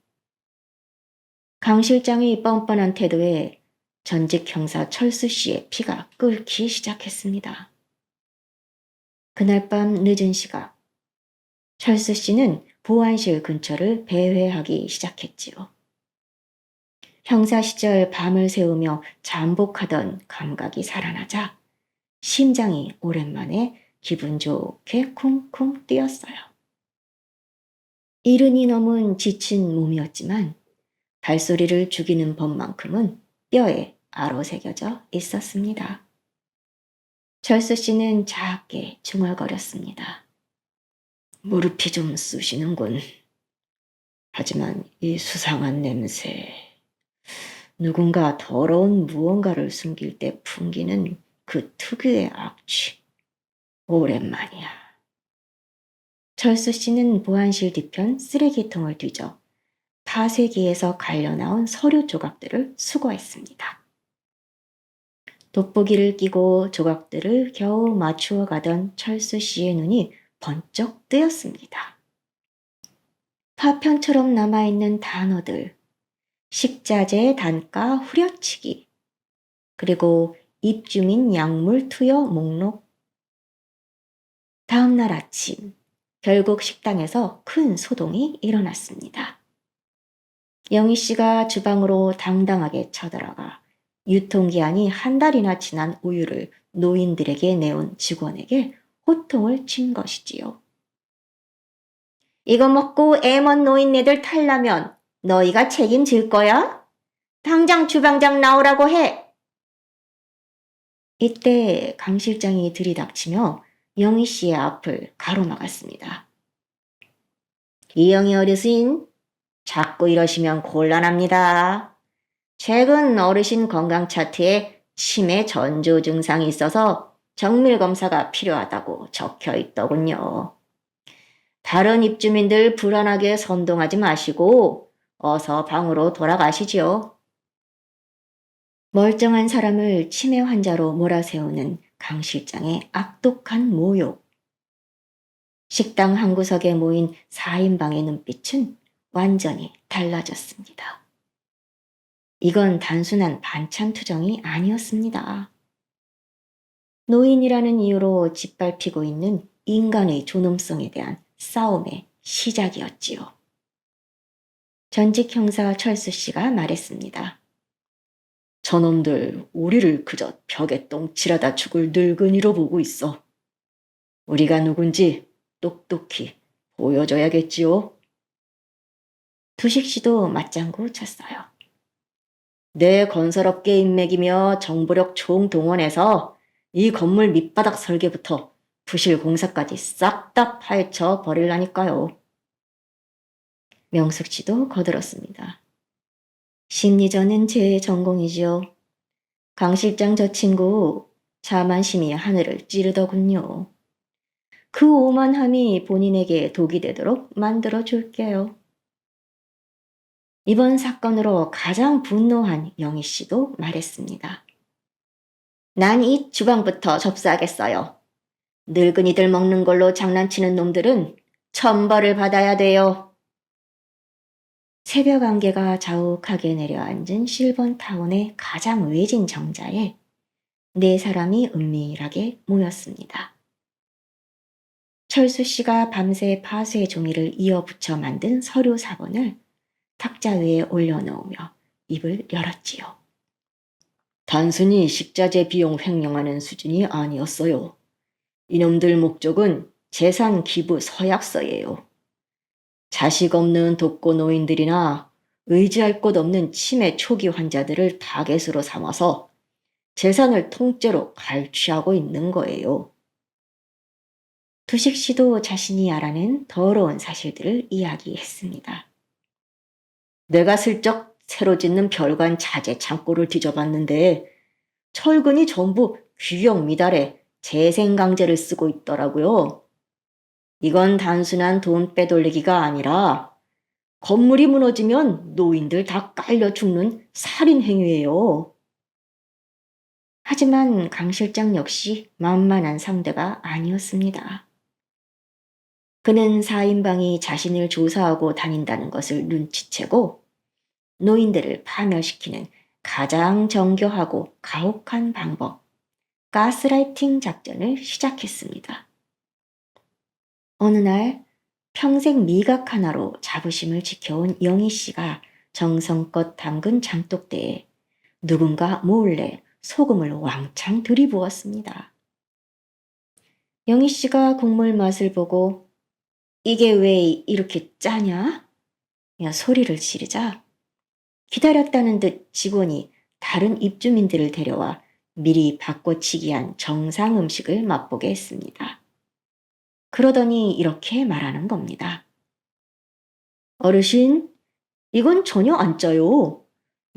강 실장의 뻔뻔한 태도에 전직 형사 철수 씨의 피가 끓기 시작했습니다. 그날 밤 늦은 시각, 철수 씨는 보안실 근처를 배회하기 시작했지요. 형사 시절 밤을 새우며 잠복하던 감각이 살아나자 심장이 오랜만에 기분 좋게 쿵쿵 뛰었어요. 이른이 넘은 지친 몸이었지만 발소리를 죽이는 법만큼은 뼈에 아로새겨져 있었습니다. 철수 씨는 작게 중얼거렸습니다. 무릎이 좀 쑤시는군. 하지만 이 수상한 냄새, 누군가 더러운 무언가를 숨길 때 풍기는 그 특유의 악취, 오랜만이야. 철수 씨는 보안실 뒤편 쓰레기통을 뒤져 파쇄기에서 갈려나온 서류 조각들을 수거했습니다. 돋보기를 끼고 조각들을 겨우 맞추어 가던 철수 씨의 눈이 번쩍 뜨였습니다. 파편처럼 남아있는 단어들, 식자재 단가 후려치기, 그리고 입주민 약물 투여 목록. 다음 날 아침, 결국 식당에서 큰 소동이 일어났습니다. 영희 씨가 주방으로 당당하게 쳐들어가 유통기한이 한 달이나 지난 우유를 노인들에게 내온 직원에게 호통을 친 것이지요. 이거 먹고 애먼 노인네들 탈라면 너희가 책임질 거야? 당장 주방장 나오라고 해! 이때 강 실장이 들이닥치며 영희 씨의 앞을 가로막았습니다. 이영희 어르신, 자꾸 이러시면 곤란합니다. 최근 어르신 건강 차트에 치매 전조 증상이 있어서 정밀 검사가 필요하다고 적혀 있더군요. 다른 입주민들 불안하게 선동하지 마시고 어서 방으로 돌아가시지요. 멀쩡한 사람을 치매 환자로 몰아세우는 강 실장의 악독한 모욕. 식당 한 구석에 모인 4인방의 눈빛은 완전히 달라졌습니다. 이건 단순한 반찬 투정이 아니었습니다. 노인이라는 이유로 짓밟히고 있는 인간의 존엄성에 대한 싸움의 시작이었지요. 전직 형사 철수 씨가 말했습니다. 저놈들 우리를 그저 벽에 똥칠하다 죽을 늙은이로 보고 있어. 우리가 누군지 똑똑히 보여줘야겠지요. 두식 씨도 맞장구 쳤어요. 내 건설업계 인맥이며 정보력 총동원해서 이 건물 밑바닥 설계부터 부실 공사까지 싹 다 파헤쳐 버리려니까요. 명숙 씨도 거들었습니다. 심리전은 제 전공이지요. 강 실장 저 친구 자만심이 하늘을 찌르더군요. 그 오만함이 본인에게 독이 되도록 만들어 줄게요. 이번 사건으로 가장 분노한 영희 씨도 말했습니다. 난 이 주방부터 접수하겠어요. 늙은이들 먹는 걸로 장난치는 놈들은 천벌을 받아야 돼요. 새벽 안개가 자욱하게 내려앉은 실번타운의 가장 외진 정자에 4사람이 은밀하게 모였습니다. 철수 씨가 밤새 파쇄 종이를 이어붙여 만든 서류 사본을 탁자 위에 올려놓으며 입을 열었지요. 단순히 식자재 비용 횡령하는 수준이 아니었어요. 이놈들 목적은 재산 기부 서약서예요. 자식 없는 독거 노인들이나 의지할 곳 없는 치매 초기 환자들을 타겟으로 삼아서 재산을 통째로 갈취하고 있는 거예요. 두식 씨도 자신이 알아낸 더러운 사실들을 이야기했습니다. 내가 슬쩍 새로 짓는 별관 자재 창고를 뒤져봤는데 철근이 전부 규격 미달에 재생강제를 쓰고 있더라고요. 이건 단순한 돈 빼돌리기가 아니라 건물이 무너지면 노인들 다 깔려 죽는 살인 행위예요. 하지만 강 실장 역시 만만한 상대가 아니었습니다. 그는 4인방이 자신을 조사하고 다닌다는 것을 눈치채고 노인들을 파멸시키는 가장 정교하고 가혹한 방법, 가스라이팅 작전을 시작했습니다. 어느 날 평생 미각 하나로 자부심을 지켜온 영희 씨가 정성껏 담근 장독대에 누군가 몰래 소금을 왕창 들이부었습니다. 영희 씨가 국물 맛을 보고 이게 왜 이렇게 짜냐? 야, 소리를 지르자 기다렸다는 듯 직원이 다른 입주민들을 데려와 미리 바꿔치기한 정상 음식을 맛보게 했습니다. 그러더니 이렇게 말하는 겁니다. 어르신, 이건 전혀 안 짜요.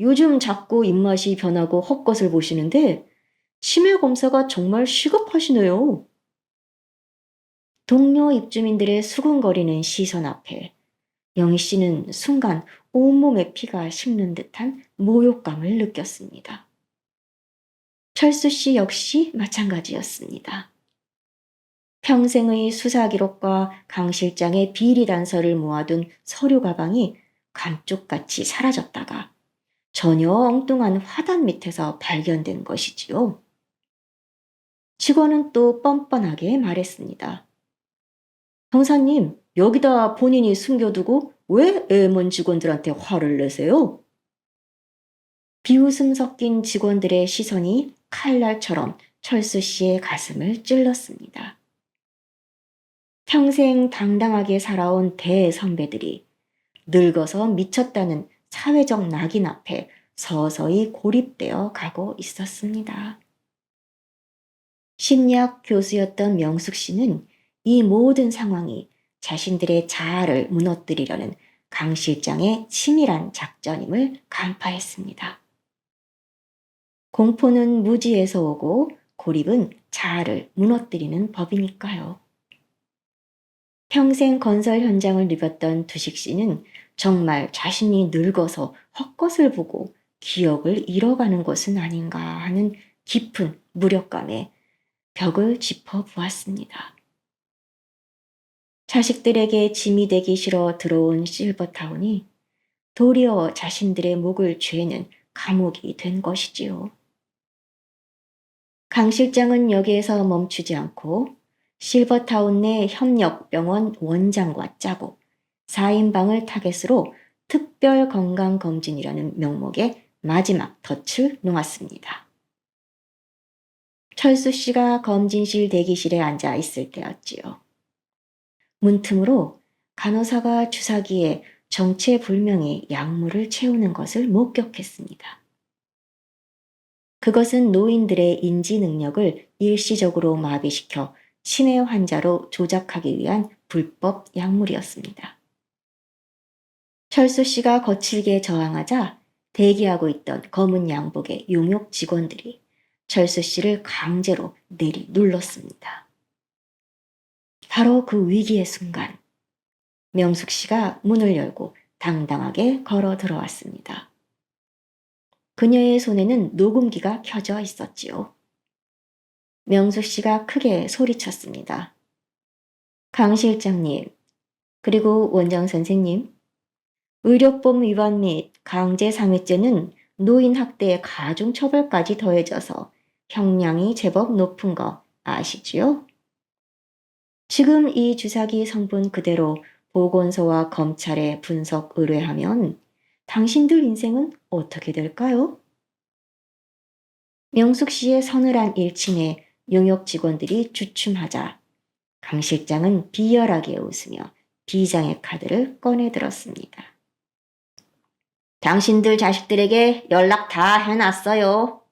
요즘 자꾸 입맛이 변하고 헛것을 보시는데 치매 검사가 정말 시급하시네요. 동료 입주민들의 수군거리는 시선 앞에 영희 씨는 순간 온몸에 피가 식는 듯한 모욕감을 느꼈습니다. 철수 씨 역시 마찬가지였습니다. 평생의 수사 기록과 강 실장의 비리 단서를 모아둔 서류 가방이 감쪽같이 사라졌다가 전혀 엉뚱한 화단 밑에서 발견된 것이지요. 직원은 또 뻔뻔하게 말했습니다. 형사님, 여기다 본인이 숨겨두고 왜 애먼 직원들한테 화를 내세요? 비웃음 섞인 직원들의 시선이 칼날처럼 철수 씨의 가슴을 찔렀습니다. 평생 당당하게 살아온 대선배들이 늙어서 미쳤다는 사회적 낙인 앞에 서서히 고립되어 가고 있었습니다. 심리학 교수였던 명숙 씨는 이 모든 상황이 자신들의 자아를 무너뜨리려는 강 실장의 치밀한 작전임을 간파했습니다. 공포는 무지에서 오고 고립은 자아를 무너뜨리는 법이니까요. 평생 건설 현장을 누볐던 두식 씨는 정말 자신이 늙어서 헛것을 보고 기억을 잃어가는 것은 아닌가 하는 깊은 무력감에 벽을 짚어 보았습니다. 자식들에게 짐이 되기 싫어 들어온 실버타운이 도리어 자신들의 목을 죄는 감옥이 된 것이지요. 강 실장은 여기에서 멈추지 않고 실버타운 내 협력병원 원장과 짜고 4인방을 타겟으로 특별 건강검진이라는 명목의 마지막 덫을 놓았습니다. 철수 씨가 검진실 대기실에 앉아 있을 때였지요. 문틈으로 간호사가 주사기에 정체불명의 약물을 채우는 것을 목격했습니다. 그것은 노인들의 인지 능력을 일시적으로 마비시켜 치매 환자로 조작하기 위한 불법 약물이었습니다. 철수 씨가 거칠게 저항하자 대기하고 있던 검은 양복의 용역 직원들이 철수 씨를 강제로 내리 눌렀습니다. 바로 그 위기의 순간 명숙 씨가 문을 열고 당당하게 걸어 들어왔습니다. 그녀의 손에는 녹음기가 켜져 있었지요. 명숙 씨가 크게 소리쳤습니다. 강 실장님, 그리고 원장 선생님, 의료법 위반 및 강제상해죄는 노인학대의 가중처벌까지 더해져서 형량이 제법 높은 거 아시지요? 지금 이 주사기 성분 그대로 보건소와 검찰에 분석 의뢰하면 당신들 인생은 어떻게 될까요? 명숙 씨의 서늘한 일침에 용역 직원들이 주춤하자 강 실장은 비열하게 웃으며 비장의 카드를 꺼내 들었습니다. 당신들 자식들에게 연락 다 해놨어요.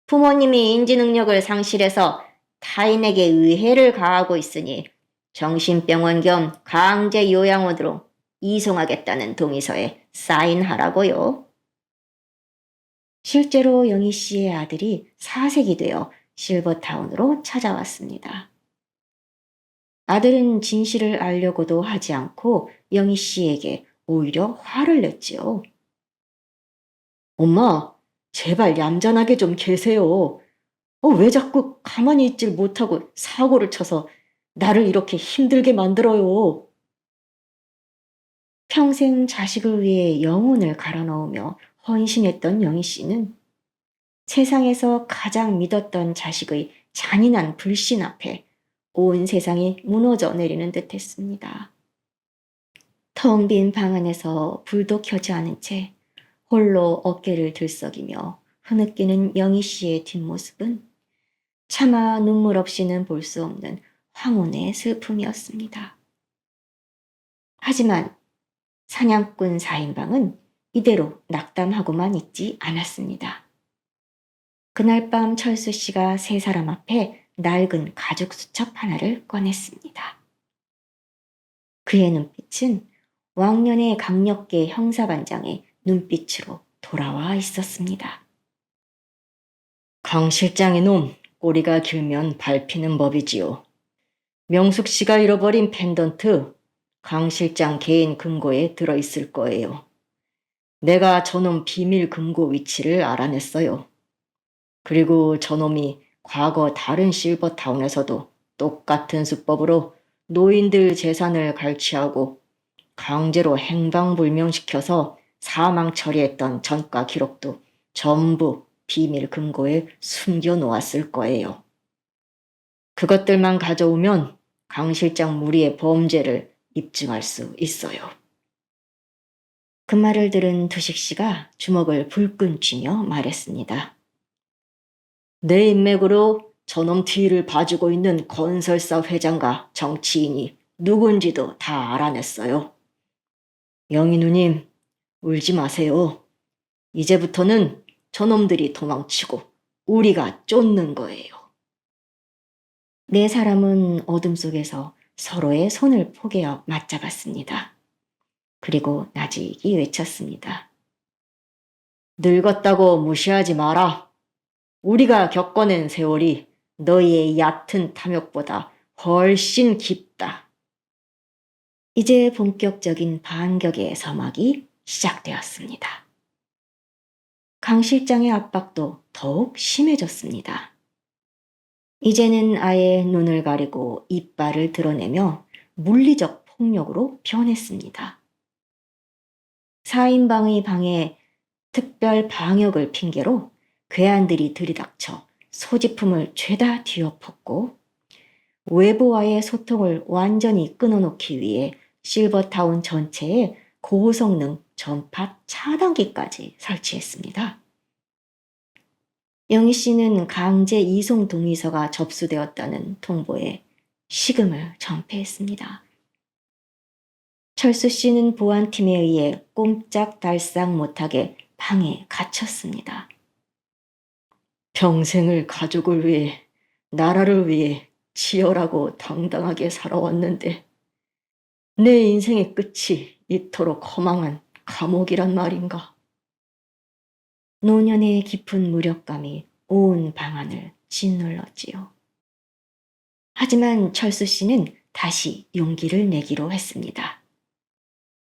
부모님이 인지 능력을 상실해서 타인에게 의해를 가하고 있으니 정신병원 겸 강제 요양원으로 이송하겠다는 동의서에 사인하라고요. 실제로 영희 씨의 아들이 사색이 되어 실버타운으로 찾아왔습니다. 아들은 진실을 알려고도 하지 않고 영희 씨에게 오히려 화를 냈지요. 엄마, 제발 얌전하게 좀 계세요. 왜 자꾸 가만히 있질 못하고 사고를 쳐서 나를 이렇게 힘들게 만들어요. 평생 자식을 위해 영혼을 갈아넣으며 헌신했던 영희 씨는 세상에서 가장 믿었던 자식의 잔인한 불신 앞에 온 세상이 무너져 내리는 듯 했습니다. 텅 빈 방 안에서 불도 켜지 않은 채 홀로 어깨를 들썩이며 흐느끼는 영희 씨의 뒷모습은 차마 눈물 없이는 볼 수 없는 황혼의 슬픔이었습니다. 하지만 사냥꾼 4인방은 이대로 낙담하고만 있지 않았습니다. 그날 밤 철수 씨가 세 사람 앞에 낡은 가죽 수첩 하나를 꺼냈습니다. 그의 눈빛은 왕년의 강력계 형사반장의 눈빛으로 돌아와 있었습니다. 강 실장의 놈, 꼬리가 길면 밟히는 법이지요. 명숙 씨가 잃어버린 펜던트, 강 실장 개인 금고에 들어있을 거예요. 내가 저놈 비밀 금고 위치를 알아냈어요. 그리고 저놈이 과거 다른 실버타운에서도 똑같은 수법으로 노인들 재산을 갈취하고 강제로 행방불명시켜서 사망 처리했던 전과 기록도 전부 비밀 금고에 숨겨놓았을 거예요. 그것들만 가져오면 강 실장 무리의 범죄를 입증할 수 있어요. 그 말을 들은 두식 씨가 주먹을 불끈 쥐며 말했습니다. 내 인맥으로 저놈 뒤를 봐주고 있는 건설사 회장과 정치인이 누군지도 다 알아냈어요. 영희 누님, 울지 마세요. 이제부터는 저놈들이 도망치고 우리가 쫓는 거예요. 네 사람은 어둠 속에서 서로의 손을 포개어 맞잡았습니다. 그리고 나직이 외쳤습니다. 늙었다고 무시하지 마라. 우리가 겪어낸 세월이 너희의 얕은 탐욕보다 훨씬 깊다. 이제 본격적인 반격의 서막이 시작되었습니다. 강 실장의 압박도 더욱 심해졌습니다. 이제는 아예 눈을 가리고 이빨을 드러내며 물리적 폭력으로 변했습니다. 4인방의 방에 특별 방역을 핑계로 괴한들이 들이닥쳐 소지품을 죄다 뒤엎었고 외부와의 소통을 완전히 끊어놓기 위해 실버타운 전체에 고성능 전파 차단기까지 설치했습니다. 영희 씨는 강제 이송 동의서가 접수되었다는 통보에 식음을 전폐했습니다. 철수 씨는 보안팀에 의해 꼼짝달싹 못하게 방에 갇혔습니다. 평생을 가족을 위해, 나라를 위해 치열하고 당당하게 살아왔는데 내 인생의 끝이 이토록 허망한 감옥이란 말인가. 노년의 깊은 무력감이 온 방안을 짓눌렀지요. 하지만 철수 씨는 다시 용기를 내기로 했습니다.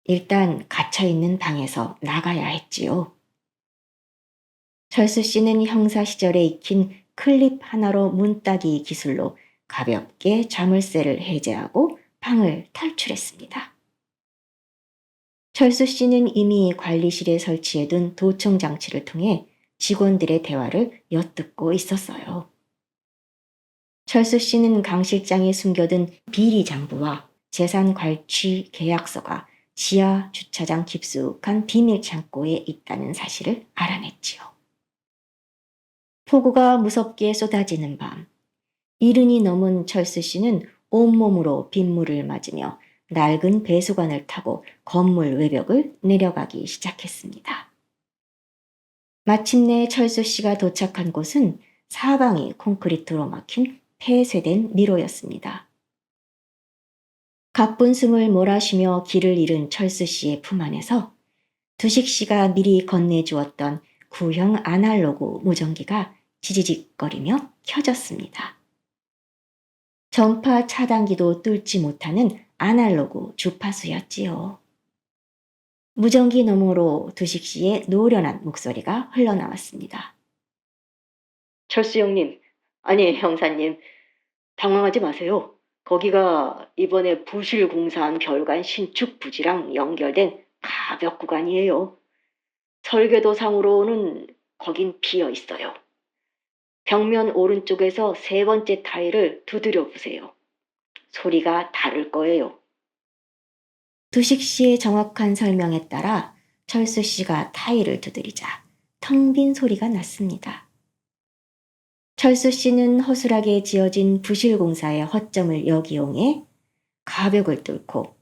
일단 갇혀있는 방에서 나가야 했지요. 철수 씨는 형사 시절에 익힌 클립 하나로 문 따기 기술로 가볍게 자물쇠를 해제하고 방을 탈출했습니다. 철수 씨는 이미 관리실에 설치해둔 도청 장치를 통해 직원들의 대화를 엿듣고 있었어요. 철수 씨는 강 실장이 숨겨둔 비리 장부와 재산 관취 계약서가 지하 주차장 깊숙한 비밀 창고에 있다는 사실을 알아냈지요. 폭우가 무섭게 쏟아지는 밤, 이른이 넘은 철수 씨는 온몸으로 빗물을 맞으며 낡은 배수관을 타고 건물 외벽을 내려가기 시작했습니다. 마침내 철수 씨가 도착한 곳은 사방이 콘크리트로 막힌 폐쇄된 미로였습니다. 가쁜 숨을 몰아쉬며 길을 잃은 철수 씨의 품 안에서 두식 씨가 미리 건네주었던 구형 아날로그 무전기가 지지직거리며 켜졌습니다. 전파 차단기도 뚫지 못하는 아날로그 주파수였지요. 무전기 너머로 두식 씨의 노련한 목소리가 흘러나왔습니다. 철수 형님, 아니 형사님, 당황하지 마세요. 거기가 이번에 부실 공사한 별관 신축 부지랑 연결된 가벽 구간이에요. 설계도상으로는 거긴 비어 있어요. 벽면 오른쪽에서 세 번째 타일을 두드려 보세요. 소리가 다를 거예요. 두식 씨의 정확한 설명에 따라 철수 씨가 타일을 두드리자 텅 빈 소리가 났습니다. 철수 씨는 허술하게 지어진 부실공사의 허점을 역이용해 가벽을 뚫고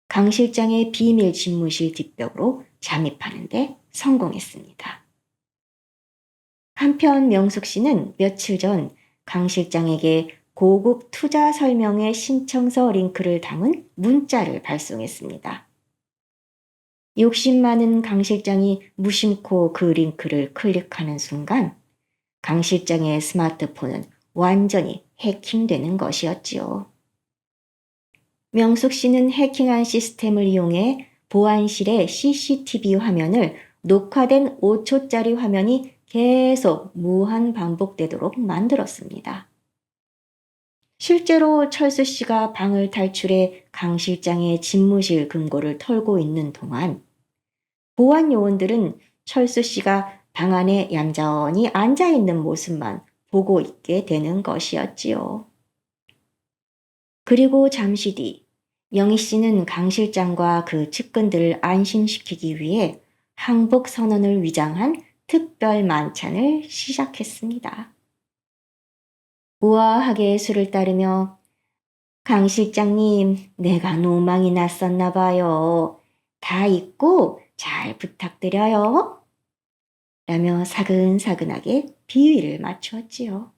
강 실장의 비밀 집무실 뒷벽으로 잠입하는데 성공했습니다. 한편 명숙 씨는 며칠 전 강 실장에게 고급 투자 설명회 신청서 링크를 담은 문자를 발송했습니다. 욕심 많은 강 실장이 무심코 그 링크를 클릭하는 순간 강 실장의 스마트폰은 완전히 해킹되는 것이었지요. 명숙 씨는 해킹한 시스템을 이용해 보안실의 CCTV 화면을 녹화된 5초짜리 화면이 계속 무한 반복되도록 만들었습니다. 실제로 철수 씨가 방을 탈출해 강 실장의 집무실 금고를 털고 있는 동안 보안 요원들은 철수 씨가 방 안에 얌전히 앉아 있는 모습만 보고 있게 되는 것이었지요. 그리고 잠시 뒤 영희 씨는 강 실장과 그 측근들을 안심시키기 위해 항복 선언을 위장한 특별 만찬을 시작했습니다. 우아하게 술을 따르며 강 실장님, 내가 노망이 났었나 봐요. 다 잊고 잘 부탁드려요. 라며 사근사근하게 비위를 맞추었지요.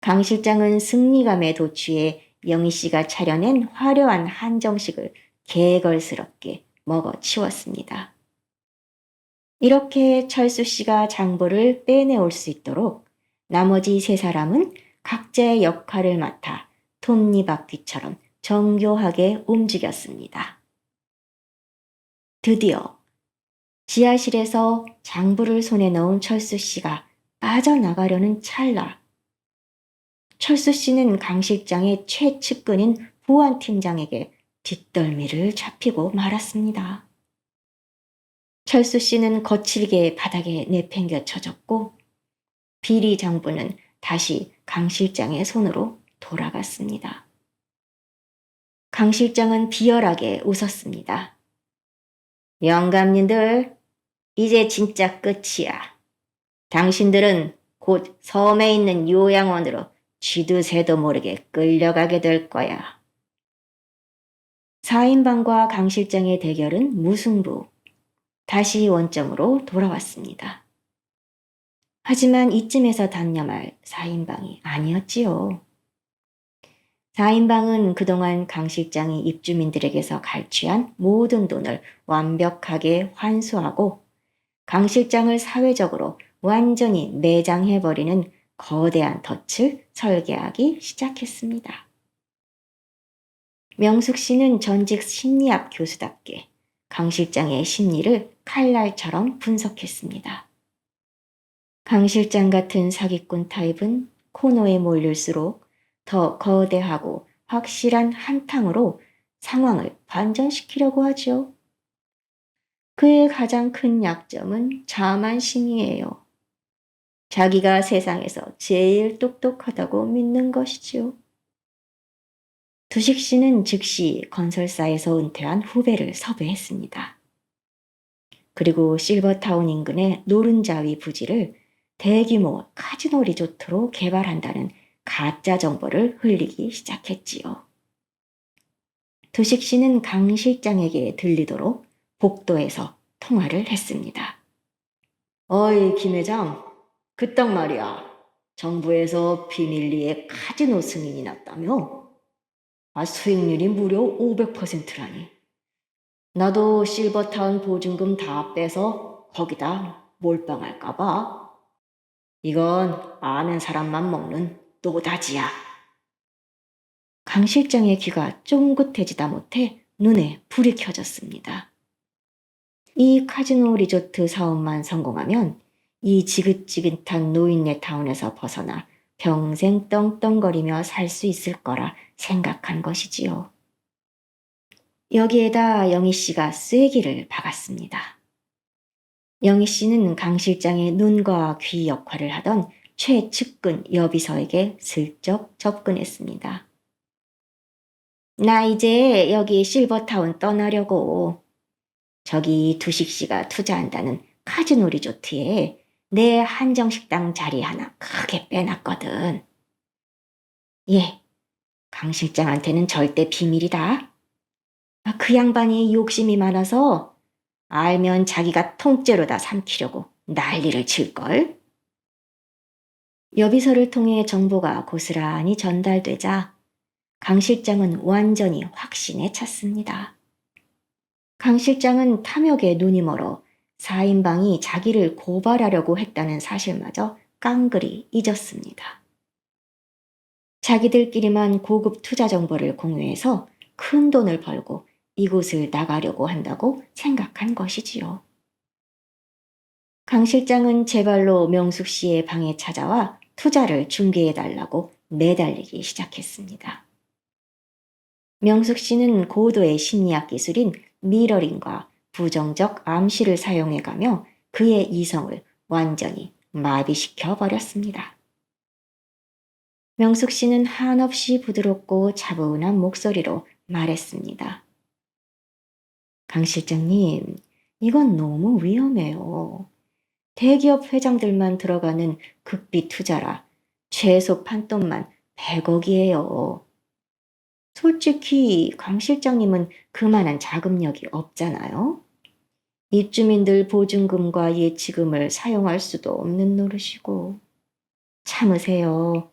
강 실장은 승리감에 도취해 영희 씨가 차려낸 화려한 한정식을 개걸스럽게 먹어치웠습니다. 이렇게 철수 씨가 장보를 빼내올 수 있도록 나머지 세 사람은 각자의 역할을 맡아 톱니바퀴처럼 정교하게 움직였습니다. 드디어 지하실에서 장부를 손에 넣은 철수 씨가 빠져나가려는 찰나 철수 씨는 강 실장의 최측근인 보안팀장에게 뒷덜미를 잡히고 말았습니다. 철수 씨는 거칠게 바닥에 내팽겨쳐졌고 비리 장부는 다시 강 실장의 손으로 돌아갔습니다. 강 실장은 비열하게 웃었습니다. 영감님들, 이제 진짜 끝이야. 당신들은 곧 섬에 있는 요양원으로 쥐도 새도 모르게 끌려가게 될 거야. 4인방과 강 실장의 대결은 무승부. 다시 원점으로 돌아왔습니다. 하지만 이쯤에서 단념할 4인방이 아니었지요. 4인방은 그동안 강 실장이 입주민들에게서 갈취한 모든 돈을 완벽하게 환수하고 강 실장을 사회적으로 완전히 매장해버리는 거대한 덫을 설계하기 시작했습니다. 명숙 씨는 전직 심리학 교수답게 강 실장의 심리를 칼날처럼 분석했습니다. 강 실장 같은 사기꾼 타입은 코너에 몰릴수록 더 거대하고 확실한 한탕으로 상황을 반전시키려고 하죠. 그의 가장 큰 약점은 자만심이에요. 자기가 세상에서 제일 똑똑하다고 믿는 것이지요. 두식 씨는 즉시 건설사에서 은퇴한 후배를 섭외했습니다. 그리고 실버타운 인근의 노른자위 부지를 대규모 카지노 리조트로 개발한다는 가짜 정보를 흘리기 시작했지요. 두식 씨는 강 실장에게 들리도록 복도에서 통화를 했습니다. 어이, 김 회장. 그딱 말이야. 정부에서 비밀리에 카지노 승인이 났다며? 수익률이 무려 500%라니. 나도 실버타운 보증금 다 빼서 거기다 몰빵할까봐. 이건 아는 사람만 먹는 노다지야. 강 실장의 귀가 쫑긋해지다 못해 눈에 불이 켜졌습니다. 이 카지노 리조트 사업만 성공하면 이 지긋지긋한 노인네 타운에서 벗어나 평생 떵떵거리며 살 수 있을 거라 생각한 것이지요. 여기에다 영희 씨가 쐐기를 박았습니다. 영희 씨는 강 실장의 눈과 귀 역할을 하던 최측근 여비서에게 슬쩍 접근했습니다. 나 이제 여기 실버타운 떠나려고. 저기 두식씨가 투자한다는 카지노 리조트에 내 한정식당 자리 하나 크게 빼놨거든. 예, 강 실장한테는 절대 비밀이다. 그 양반이 욕심이 많아서 알면 자기가 통째로 다 삼키려고 난리를 칠걸. 여비서를 통해 정보가 고스란히 전달되자 강 실장은 완전히 확신에 찼습니다. 강 실장은 탐욕에 눈이 멀어 4인방이 자기를 고발하려고 했다는 사실마저 깡그리 잊었습니다. 자기들끼리만 고급 투자 정보를 공유해서 큰 돈을 벌고 이곳을 나가려고 한다고 생각한 것이지요. 강 실장은 제 발로 명숙 씨의 방에 찾아와 투자를 중개해달라고 매달리기 시작했습니다. 명숙 씨는 고도의 심리학 기술인 미러링과 부정적 암시를 사용해가며 그의 이성을 완전히 마비시켜 버렸습니다. 명숙 씨는 한없이 부드럽고 차분한 목소리로 말했습니다. 강 실장님, 이건 너무 위험해요. 대기업 회장들만 들어가는 극비 투자라 최소 판돈만 100억이에요. 솔직히 강 실장님은 그만한 자금력이 없잖아요. 입주민들 보증금과 예치금을 사용할 수도 없는 노릇이고. 참으세요.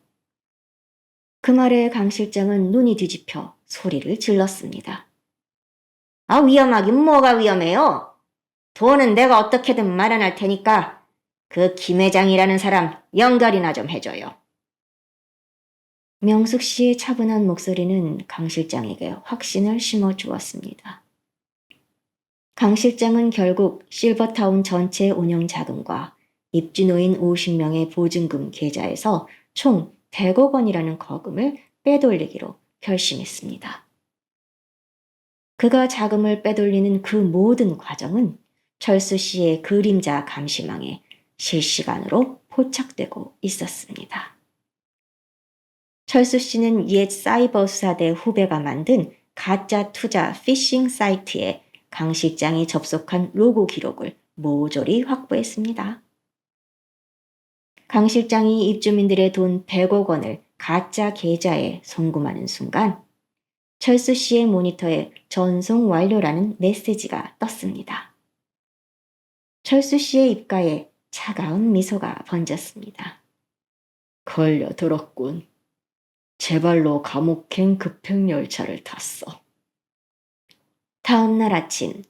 그 말에 강 실장은 눈이 뒤집혀 소리를 질렀습니다. 위험하긴 뭐가 위험해요? 돈은 내가 어떻게든 마련할 테니까 그 김 회장이라는 사람 연결이나 좀 해줘요. 명숙 씨의 차분한 목소리는 강 실장에게 확신을 심어주었습니다. 강 실장은 결국 실버타운 전체 운영 자금과 입주노인 50명의 보증금 계좌에서 총 100억 원이라는 거금을 빼돌리기로 결심했습니다. 그가 자금을 빼돌리는 그 모든 과정은 철수 씨의 그림자 감시망에 실시간으로 포착되고 있었습니다. 철수 씨는 옛 사이버 수사대 후배가 만든 가짜 투자 피싱 사이트에 강 실장이 접속한 로고 기록을 모조리 확보했습니다. 강 실장이 입주민들의 돈 100억 원을 가짜 계좌에 송금하는 순간 철수 씨의 모니터에 전송 완료라는 메시지가 떴습니다. 철수 씨의 입가에 차가운 미소가 번졌습니다. 걸려들었군. 제발로 감옥행 급행열차를 탔어. 다음 날 아침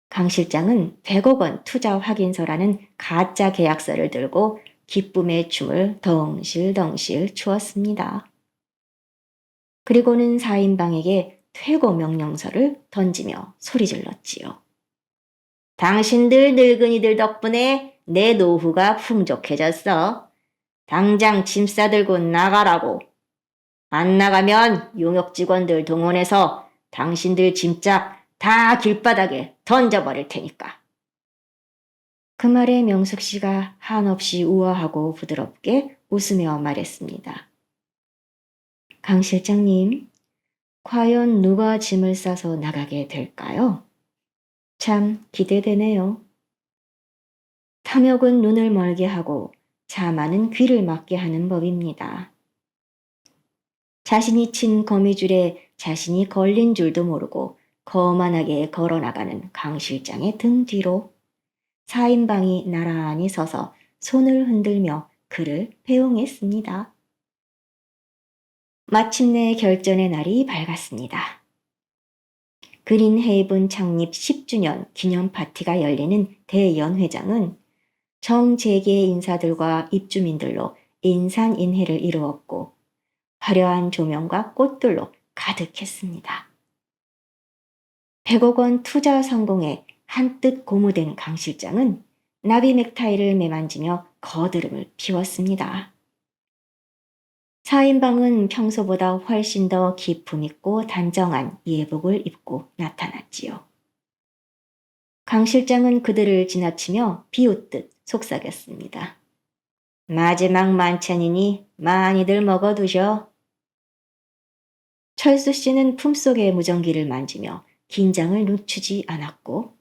강 실장은 100억 원 투자 확인서라는 가짜 계약서를 들고 기쁨의 춤을 덩실덩실 추었습니다. 그리고는 4인방에게 퇴거 명령서를 던지며 소리질렀지요. 당신들 늙은이들 덕분에 내 노후가 풍족해졌어. 당장 짐 싸들고 나가라고. 안 나가면 용역 직원들 동원해서 당신들 짐짝 다 길바닥에 던져버릴 테니까. 그 말에 명숙 씨가 한없이 우아하고 부드럽게 웃으며 말했습니다. 강 실장님, 과연 누가 짐을 싸서 나가게 될까요? 참 기대되네요. 탐욕은 눈을 멀게 하고 자만은 귀를 막게 하는 법입니다. 자신이 친 거미줄에 자신이 걸린 줄도 모르고 거만하게 걸어나가는 강 실장의 등 뒤로 4인방이 나란히 서서 손을 흔들며 그를 배웅했습니다. 마침내 결전의 날이 밝았습니다. 그린헤이븐 창립 10주년 기념 파티가 열리는 대연회장은 정재계 인사들과 입주민들로 인산인해를 이루었고 화려한 조명과 꽃들로 가득했습니다. 100억 원 투자 성공에 한뜻 고무된 강 실장은 나비 넥타이를 매만지며 거드름을 피웠습니다. 4인방은 평소보다 훨씬 더 기품 있고 단정한 예복을 입고 나타났지요. 강 실장은 그들을 지나치며 비웃듯 속삭였습니다. 마지막 만찬이니 많이들 먹어두셔. 철수 씨는 품속의 무전기를 만지며 긴장을 늦추지 않았고,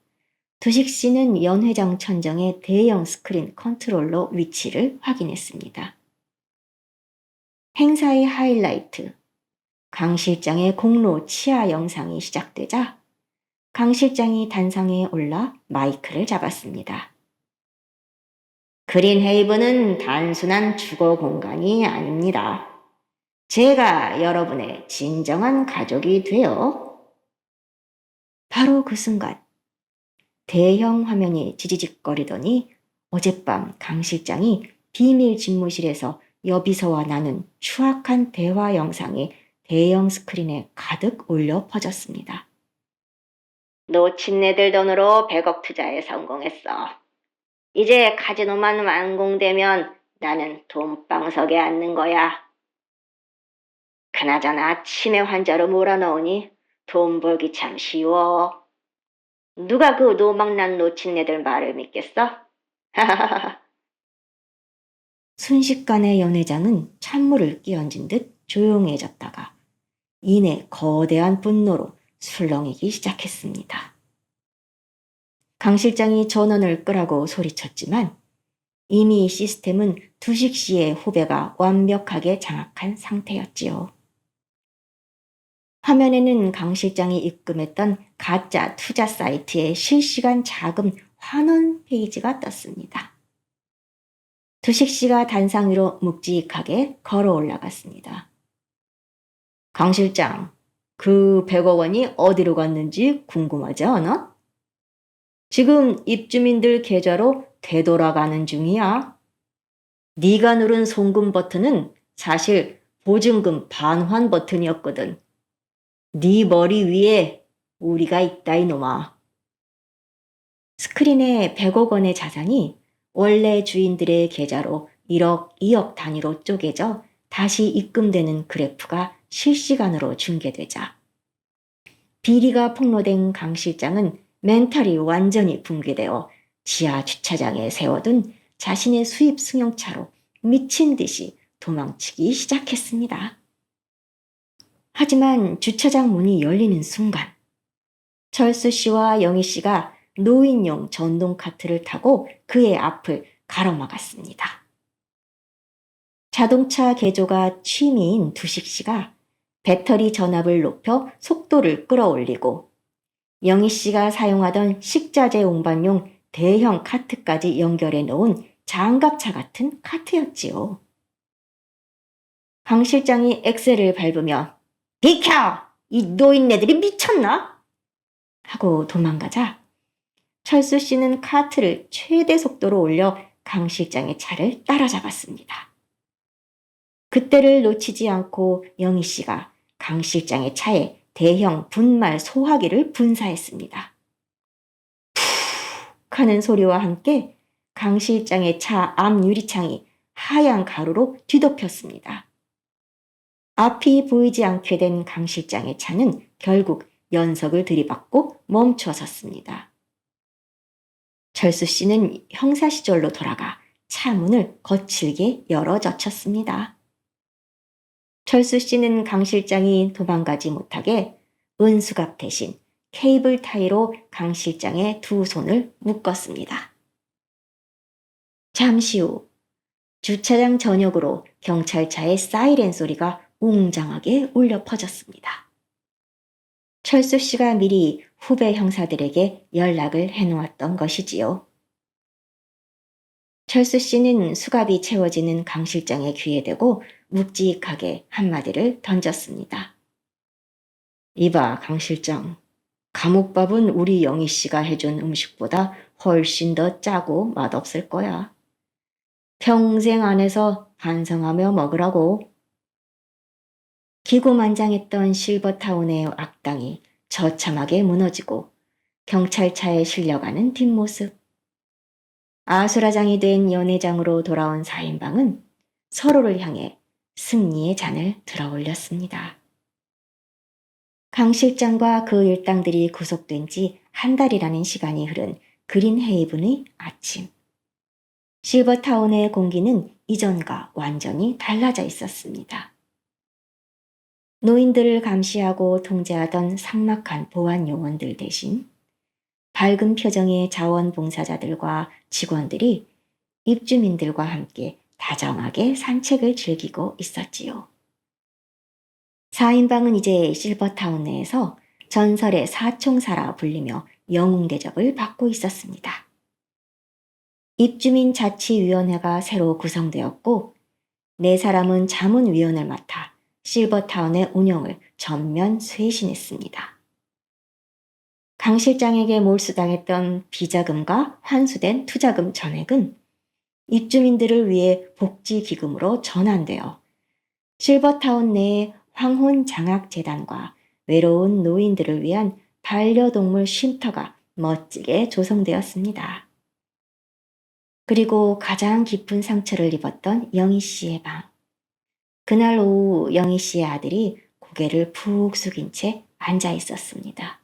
두식 씨는 연회장 천정의 대형 스크린 컨트롤러 위치를 확인했습니다. 행사의 하이라이트, 강 실장의 공로 치하 영상이 시작되자 강 실장이 단상에 올라 마이크를 잡았습니다. 그린 헤이븐은 단순한 주거 공간이 아닙니다. 제가 여러분의 진정한 가족이 되어. 바로 그 순간 대형 화면이 지지직거리더니 어젯밤 강 실장이 비밀 집무실에서 여비서와 나눈 추악한 대화 영상이 대형 스크린에 가득 올려 퍼졌습니다. 노친네들 돈으로 100억 투자에 성공했어. 이제 카지노만 완공되면 나는 돈방석에 앉는 거야. 그나저나 치매 환자로 몰아넣으니 돈 벌기 참 쉬워. 누가 그 노망난 노친네들 말을 믿겠어? 순식간에 연회장은 찬물을 끼얹은 듯 조용해졌다가 이내 거대한 분노로 술렁이기 시작했습니다. 강 실장이 전원을 끄라고 소리쳤지만 이미 시스템은 두식 씨의 후배가 완벽하게 장악한 상태였지요. 화면에는 강 실장이 입금했던 가짜 투자 사이트의 실시간 자금 환원 페이지가 떴습니다. 두식 씨가 단상 위로 묵직하게 걸어 올라갔습니다. 강 실장, 그 100억 원이 어디로 갔는지 궁금하지 않아? 지금 입주민들 계좌로 되돌아가는 중이야. 네가 누른 송금 버튼은 사실 보증금 반환 버튼이었거든. 네 머리 위에 우리가 있다 이놈아. 스크린에 100억 원의 자산이 원래 주인들의 계좌로 1억, 2억 단위로 쪼개져 다시 입금되는 그래프가 실시간으로 중계되자 비리가 폭로된 강 실장은 멘탈이 완전히 붕괴되어 지하 주차장에 세워둔 자신의 수입 승용차로 미친 듯이 도망치기 시작했습니다. 하지만 주차장 문이 열리는 순간 철수 씨와 영희 씨가 노인용 전동 카트를 타고 그의 앞을 가로막았습니다. 자동차 개조가 취미인 두식 씨가 배터리 전압을 높여 속도를 끌어올리고 영희 씨가 사용하던 식자재 운반용 대형 카트까지 연결해 놓은 장갑차 같은 카트였지요. 강 실장이 엑셀을 밟으며 비켜! 이 노인네들이 미쳤나? 하고 도망가자 철수 씨는 카트를 최대 속도로 올려 강 실장의 차를 따라잡았습니다. 그때를 놓치지 않고 영희 씨가 강 실장의 차에 대형 분말 소화기를 분사했습니다. 푹 하는 소리와 함께 강 실장의 차 앞 유리창이 하얀 가루로 뒤덮였습니다. 앞이 보이지 않게 된 강 실장의 차는 결국 연석을 들이받고 멈춰 섰습니다. 철수 씨는 형사 시절로 돌아가 차 문을 거칠게 열어 젖혔습니다. 철수 씨는 강 실장이 도망가지 못하게 은수갑 대신 케이블 타이로 강 실장의 두 손을 묶었습니다. 잠시 후 주차장 전역으로 경찰차의 사이렌 소리가 웅장하게 울려 퍼졌습니다. 철수 씨가 미리 후배 형사들에게 연락을 해놓았던 것이지요. 철수 씨는 수갑이 채워지는 강 실장의 귀에 대고 묵직하게 한마디를 던졌습니다. 이봐, 강 실장. 감옥밥은 우리 영희 씨가 해준 음식보다 훨씬 더 짜고 맛없을 거야. 평생 안에서 반성하며 먹으라고. 기고만장했던 실버타운의 악당이 처참하게 무너지고 경찰차에 실려가는 뒷모습. 아수라장이 된 연회장으로 돌아온 4인방은 서로를 향해 승리의 잔을 들어올렸습니다. 강 실장과 그 일당들이 구속된 지 한 달이라는 시간이 흐른 그린 헤이븐의 아침. 실버타운의 공기는 이전과 완전히 달라져 있었습니다. 노인들을 감시하고 통제하던 삭막한 보안 요원들 대신 밝은 표정의 자원봉사자들과 직원들이 입주민들과 함께 다정하게 산책을 즐기고 있었지요. 4인방은 이제 실버타운 내에서 전설의 사총사라 불리며 영웅 대접을 받고 있었습니다. 입주민 자치위원회가 새로 구성되었고 4사람은 자문위원을 맡아 실버타운의 운영을 전면 쇄신했습니다. 강 실장에게 몰수당했던 비자금과 환수된 투자금 전액은 입주민들을 위해 복지기금으로 전환되어 실버타운 내의 황혼장학재단과 외로운 노인들을 위한 반려동물 쉼터가 멋지게 조성되었습니다. 그리고 가장 깊은 상처를 입었던 영희 씨의 방. 그날 오후 영희 씨의 아들이 고개를 푹 숙인 채 앉아 있었습니다.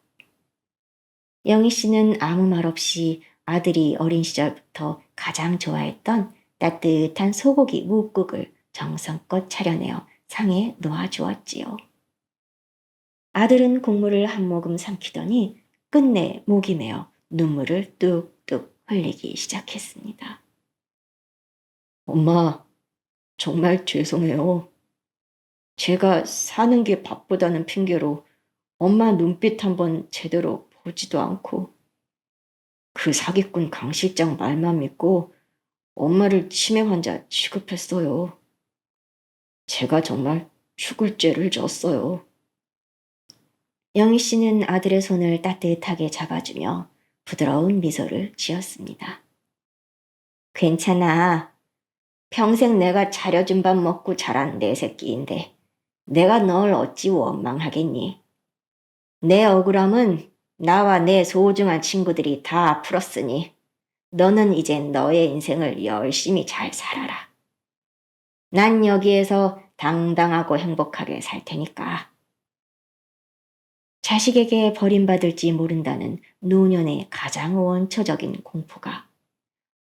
영희 씨는 아무 말 없이 아들이 어린 시절부터 가장 좋아했던 따뜻한 소고기 묵국을 정성껏 차려내어 상에 놓아주었지요. 아들은 국물을 한 모금 삼키더니 끝내 목이 메어 눈물을 뚝뚝 흘리기 시작했습니다. 엄마, 정말 죄송해요. 제가 사는 게 바쁘다는 핑계로 엄마 눈빛 한번 제대로 보지도 않고 그 사기꾼 강 실장 말만 믿고 엄마를 치매 환자 취급했어요. 제가 정말 죽을 죄를 졌어요. 영희 씨는 아들의 손을 따뜻하게 잡아주며 부드러운 미소를 지었습니다. 괜찮아. 평생 내가 차려준 밥 먹고 자란 내 새끼인데 내가 널 어찌 원망하겠니? 내 억울함은 나와 내 소중한 친구들이 다 풀었으니 너는 이제 너의 인생을 열심히 잘 살아라. 난 여기에서 당당하고 행복하게 살 테니까. 자식에게 버림받을지 모른다는 노년의 가장 원초적인 공포가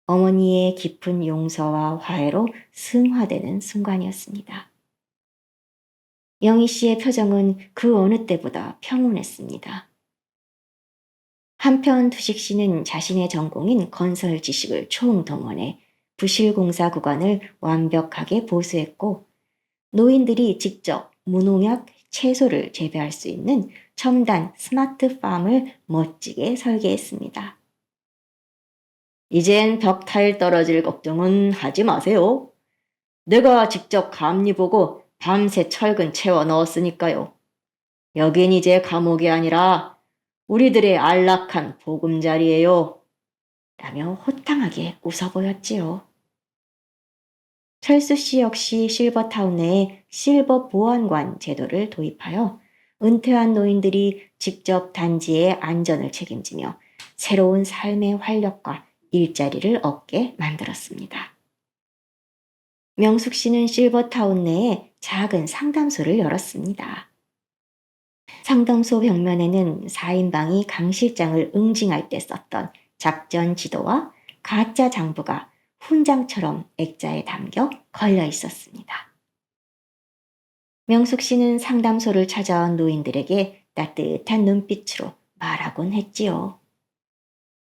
어머니의 깊은 용서와 화해로 승화되는 순간이었습니다. 영희 씨의 표정은 그 어느 때보다 평온했습니다. 한편 두식 씨는 자신의 전공인 건설 지식을 총동원해 부실공사 구간을 완벽하게 보수했고 노인들이 직접 무농약 채소를 재배할 수 있는 첨단 스마트팜을 멋지게 설계했습니다. 이젠 벽 타일 떨어질 걱정은 하지 마세요. 내가 직접 감리 보고 밤새 철근 채워 넣었으니까요. 여긴 이제 감옥이 아니라 우리들의 안락한 보금자리예요. 라며 호탕하게 웃어 보였지요. 철수 씨 역시 실버타운 내에 실버 보안관 제도를 도입하여 은퇴한 노인들이 직접 단지의 안전을 책임지며 새로운 삶의 활력과 일자리를 얻게 만들었습니다. 명숙 씨는 실버타운 내에 작은 상담소를 열었습니다. 상담소 벽면에는 4인방이 강 실장을 응징할 때 썼던 작전 지도와 가짜 장부가 훈장처럼 액자에 담겨 걸려 있었습니다. 명숙 씨는 상담소를 찾아온 노인들에게 따뜻한 눈빛으로 말하곤 했지요.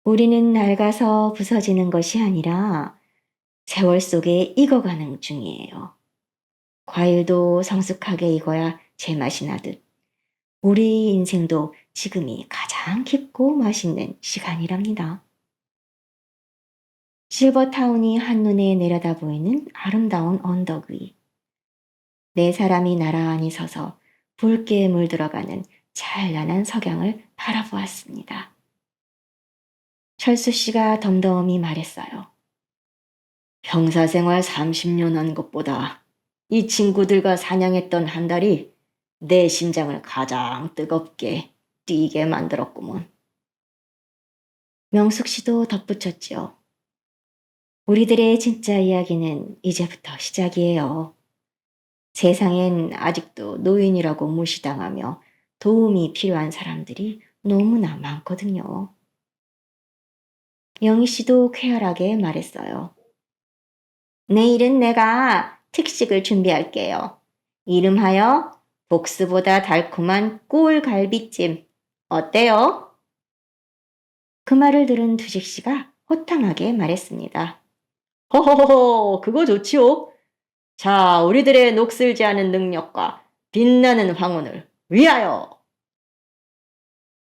우리는 낡아서 부서지는 것이 아니라 세월 속에 익어가는 중이에요. 과일도 성숙하게 익어야 제맛이 나듯 우리 인생도 지금이 가장 깊고 맛있는 시간이랍니다. 실버타운이 한눈에 내려다 보이는 아름다운 언덕 위. 4사람이 나란히 서서 붉게 물들어가는 찬란한 석양을 바라보았습니다. 철수 씨가 덤덤히 말했어요. 형사생활 30년 한 것보다 이 친구들과 사냥했던 한 달이 내 심장을 가장 뜨겁게 뛰게 만들었구먼. 명숙 씨도 덧붙였지요. 우리들의 진짜 이야기는 이제부터 시작이에요. 세상엔 아직도 노인이라고 무시당하며 도움이 필요한 사람들이 너무나 많거든요. 영희 씨도 쾌활하게 말했어요. 내일은 내가 특식을 준비할게요. 이름하여 복스보다 달콤한 꿀갈비찜. 어때요? 그 말을 들은 두식 씨가 호탕하게 말했습니다. 허허허, 그거 좋지요. 자, 우리들의 녹슬지 않은 능력과 빛나는 황혼을 위하여!